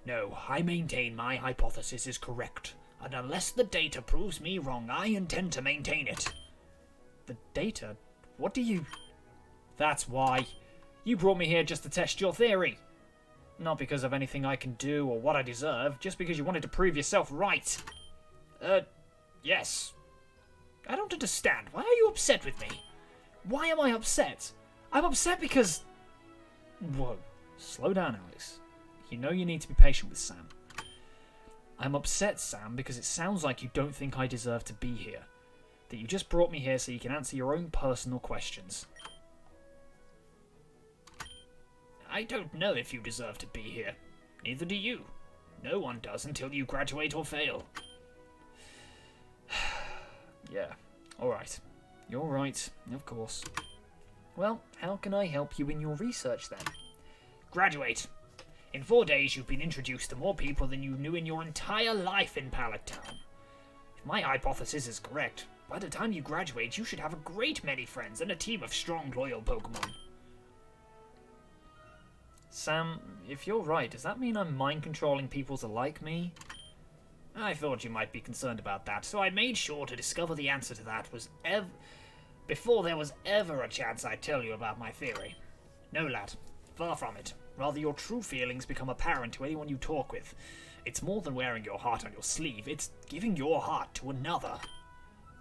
Speaker 3: No, I maintain my hypothesis is correct, and unless the data proves me wrong, I intend to maintain it.
Speaker 1: The data? What do you... That's why. You brought me here just to test your theory. Not because of anything I can do or what I deserve, just because you wanted to prove yourself right.
Speaker 3: Yes. I don't understand. Why are you upset with me?
Speaker 1: Why am I upset? I'm upset because... Whoa. Slow down, Alex. You know you need to be patient with Sam. I'm upset, Sam, because it sounds like you don't think I deserve to be here. That you just brought me here so you can answer your own personal questions.
Speaker 3: I don't know if you deserve to be here. Neither do you. No one does until you graduate or fail.
Speaker 1: Yeah, alright. You're right, of course. Well, how can I help you in your research then?
Speaker 3: Graduate. In 4 days, you've been introduced to more people than you knew in your entire life in Pallet Town. If my hypothesis is correct, by the time you graduate, you should have a great many friends and a team of strong, loyal Pokémon.
Speaker 1: Sam, if you're right, does that mean I'm mind-controlling people to like me?
Speaker 3: I thought you might be concerned about that, so I made sure to discover the answer to that before there was ever a chance I'd tell you about my theory. No, lad, far from it. Rather, your true feelings become apparent to anyone you talk with. It's more than wearing your heart on your sleeve, it's giving your heart to another.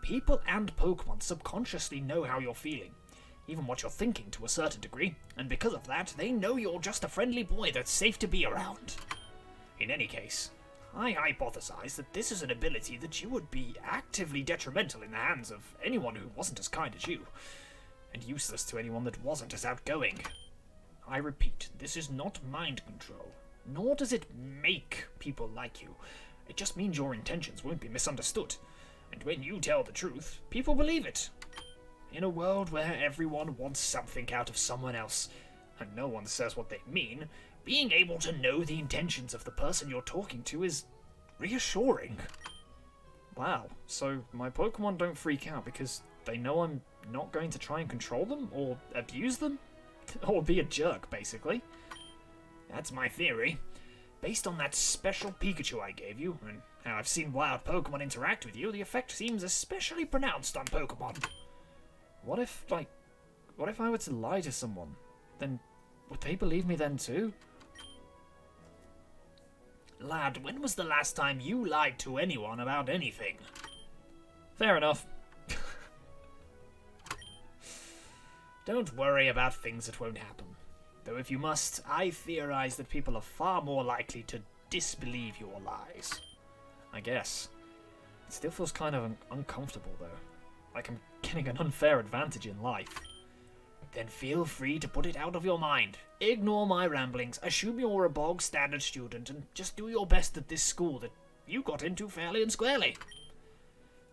Speaker 3: People and Pokémon subconsciously know how you're feeling, even what you're thinking to a certain degree, and because of that, they know you're just a friendly boy that's safe to be around. In any case, I hypothesize that this is an ability that you would be actively detrimental in the hands of anyone who wasn't as kind as you, and useless to anyone that wasn't as outgoing. I repeat, this is not mind control, nor does it make people like you. It just means your intentions won't be misunderstood, and when you tell the truth, people believe it. In a world where everyone wants something out of someone else, and no one says what they mean, being able to know the intentions of the person you're talking to is reassuring.
Speaker 1: Wow, so my Pokemon don't freak out because they know I'm not going to try and control them, or abuse them? Or be a jerk, basically.
Speaker 3: That's my theory. Based on that special Pikachu I gave you, and how I've seen wild Pokemon interact with you, the effect seems especially pronounced on Pokemon.
Speaker 1: What if I were to lie to someone? Then would they believe me then too?
Speaker 3: Lad, when was the last time you lied to anyone about anything?
Speaker 1: Fair enough.
Speaker 3: Don't worry about things that won't happen. Though if you must, I theorize that people are far more likely to disbelieve your lies.
Speaker 1: I guess. It still feels kind of uncomfortable though. Like I'm getting an unfair advantage in life.
Speaker 3: Then feel free to put it out of your mind. Ignore my ramblings, assume you're a bog standard student, and just do your best at this school that you got into fairly and squarely.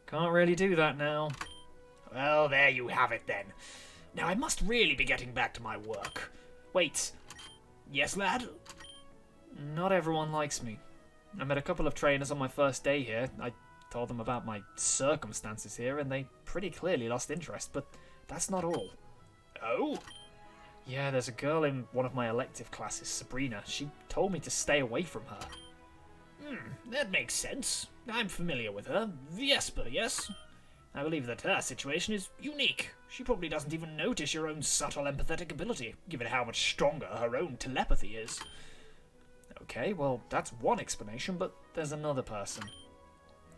Speaker 1: Can't really do that now.
Speaker 3: Well, there you have it then. Now I must really be getting back to my work. Wait. Yes, lad?
Speaker 1: Not everyone likes me. I met a couple of trainers on my first day here. I told them about my circumstances here, and they pretty clearly lost interest, but that's not all.
Speaker 3: Oh?
Speaker 1: Yeah, there's a girl in one of my elective classes, Sabrina. She told me to stay away from her.
Speaker 3: That makes sense. I'm familiar with her. Vesper, yes? I believe that her situation is unique. She probably doesn't even notice your own subtle empathetic ability, given how much stronger her own telepathy is.
Speaker 1: Okay, well, that's one explanation, but there's another person.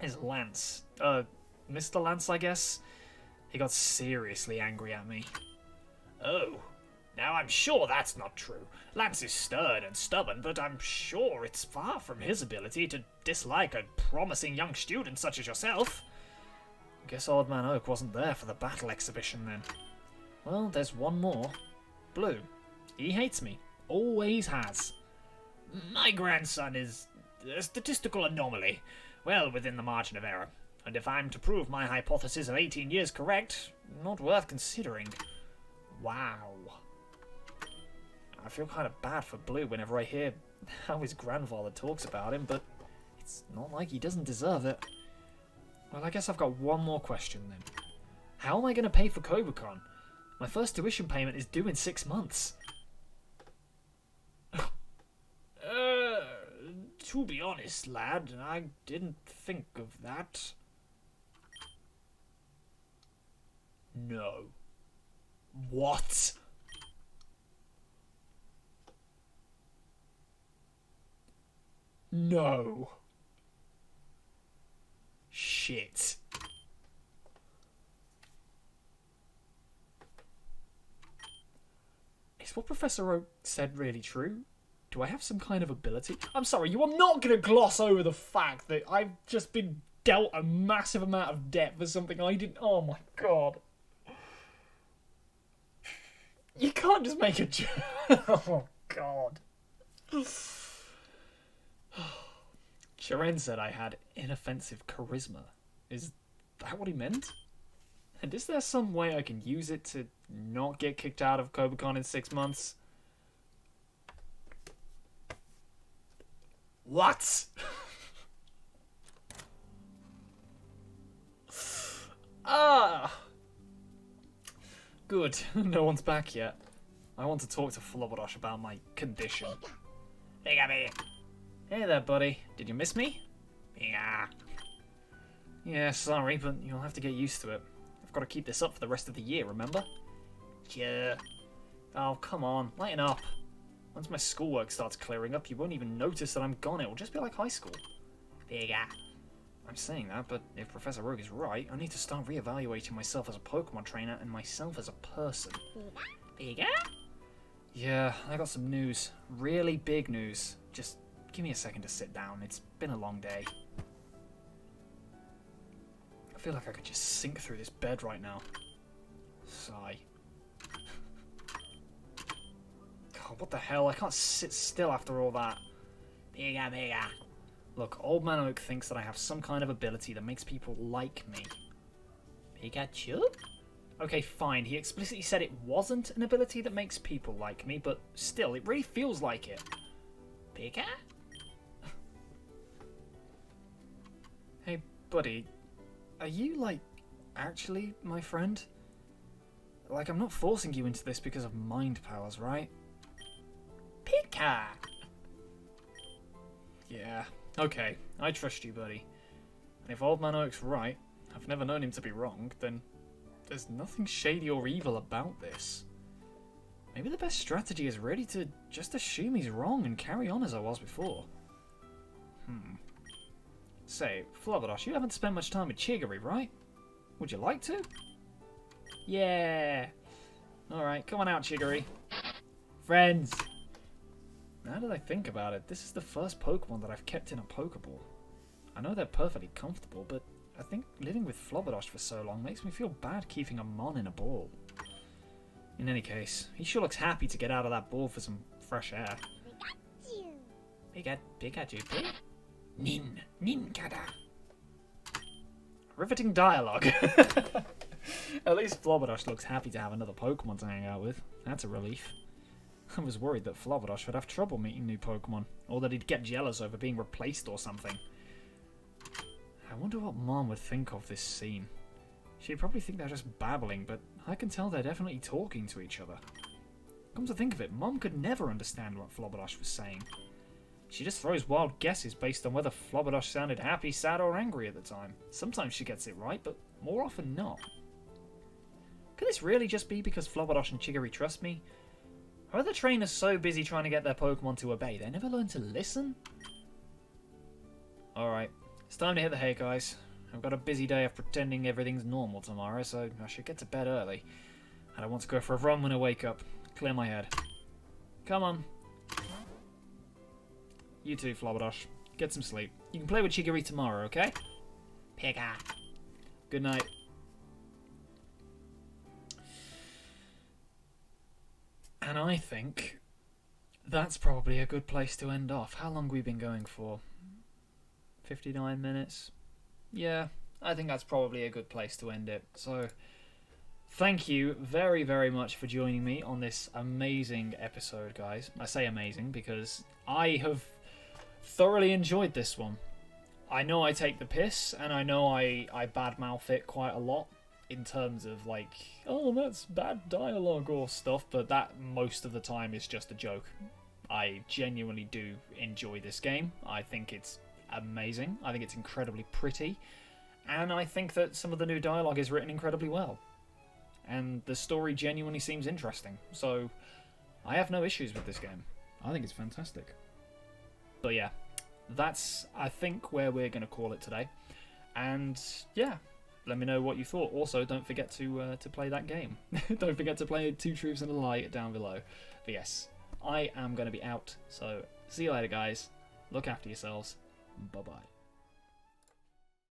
Speaker 1: Is Lance. Mr. Lance, I guess? He got seriously angry at me.
Speaker 3: Oh, now I'm sure that's not true. Lance is stern and stubborn, but I'm sure it's far from his ability to dislike a promising young student such as yourself.
Speaker 1: Guess Old Man Oak wasn't there for the battle exhibition then. Well, there's one more. Blue. He hates me. Always has.
Speaker 3: My grandson is a statistical anomaly, well within the margin of error. And if I'm to prove my hypothesis of 18 years correct, not worth considering.
Speaker 1: Wow. I feel kind of bad for Blue whenever I hear how his grandfather talks about him, but it's not like he doesn't deserve it. Well, I guess I've got one more question then. How am I going to pay for Kobukan? My first tuition payment is due in 6 months.
Speaker 3: To be honest, lad, I didn't think of that.
Speaker 1: No. What? No. Shit. Is what Professor Oak said really true? Do I have some kind of ability? I'm sorry, you are not going to gloss over the fact that I've just been dealt a massive amount of debt for something I didn't... Oh my god. You can't just make a joke. Oh god. Sharon said I had inoffensive charisma. Is that what he meant? And is there some way I can use it to not get kicked out of Kobukan in 6 months? What? Good. No one's back yet. I want to talk to Flubberdash about my condition.
Speaker 3: Hey
Speaker 1: there, buddy. Did you miss me?
Speaker 3: Yeah.
Speaker 1: Yeah, sorry, but you'll have to get used to it. I've got to keep this up for the rest of the year, remember?
Speaker 3: Yeah.
Speaker 1: Oh, come on. Lighten up. Once my schoolwork starts clearing up, you won't even notice that I'm gone. It will just be like high school. I'm saying that, but if Professor Rogue is right, I need to start reevaluating myself as a Pokemon trainer and myself as a person. Yeah, I got some news. Really big news. Just give me a second to sit down. It's been a long day. I feel like I could just sink through this bed right now. Sigh. God, what the hell? I can't sit still after all that. Look, Old Man Oak thinks that I have some kind of ability that makes people like me.
Speaker 3: Pikachu?
Speaker 1: Okay, fine. He explicitly said it wasn't an ability that makes people like me, but still, it really feels like it.
Speaker 3: Pika?
Speaker 1: Hey, buddy. Are you, like, actually my friend? Like, I'm not forcing you into this because of mind powers, right?
Speaker 3: Pika!
Speaker 1: Yeah. Okay, I trust you, buddy. And if Old Man Oak's right, I've never known him to be wrong, then there's nothing shady or evil about this. Maybe the best strategy is really to just assume he's wrong and carry on as I was before. Say, Flubberdash, you haven't spent much time with Chigiri, right? Would you like to? Yeah. Alright, come on out, Chigiri. Friends. Now that I think about it, this is the first Pokemon that I've kept in a Pokeball. I know they're perfectly comfortable, but I think living with Flubberdash for so long makes me feel bad keeping a Mon in a ball. In any case, he sure looks happy to get out of that ball for some fresh air.
Speaker 3: Pikachu. Ninkada.
Speaker 1: Riveting dialogue. At least Flubberdash looks happy to have another Pokemon to hang out with. That's a relief. I was worried that Flubberdash would have trouble meeting new Pokemon, or that he'd get jealous over being replaced or something. I wonder what Mom would think of this scene. She'd probably think they're just babbling, but I can tell they're definitely talking to each other. Come to think of it, Mom could never understand what Flubberdash was saying. She just throws wild guesses based on whether Flubberdash sounded happy, sad, or angry at the time. Sometimes she gets it right, but more often not. Could this really just be because Flobberdosh and Chigiri trust me? Or are the trainers so busy trying to get their Pokemon to obey, they never learn to listen? Alright, it's time to hit the hay, guys. I've got a busy day of pretending everything's normal tomorrow, so I should get to bed early. And I want to go for a run when I wake up. Clear my head. Come on. You too, Flobberdosh. Get some sleep. You can play with Chigiri tomorrow, okay?
Speaker 2: Pika.
Speaker 1: Good night. And I think that's probably a good place to end off. How long have we been going for? 59 minutes? Yeah, I think that's probably a good place to end it. So, thank you very, very much for joining me on this amazing episode, guys. I say amazing because I have thoroughly enjoyed this one. I know I take the piss, and I know I badmouth it quite a lot in terms of, like, oh, that's bad dialogue or stuff, but that most of the time is just a joke. I genuinely do enjoy this game. I think it's amazing. I think it's incredibly pretty, and I think that some of the new dialogue is written incredibly well. And the story genuinely seems interesting, so I have no issues with this game. I think it's fantastic. But yeah, that's, I think, where we're going to call it today. And yeah, let me know what you thought. Also, don't forget to play that game. Don't forget to play Two Truths and a Lie down below. But yes, I am going to be out. So see you later, guys. Look after yourselves. Bye-bye.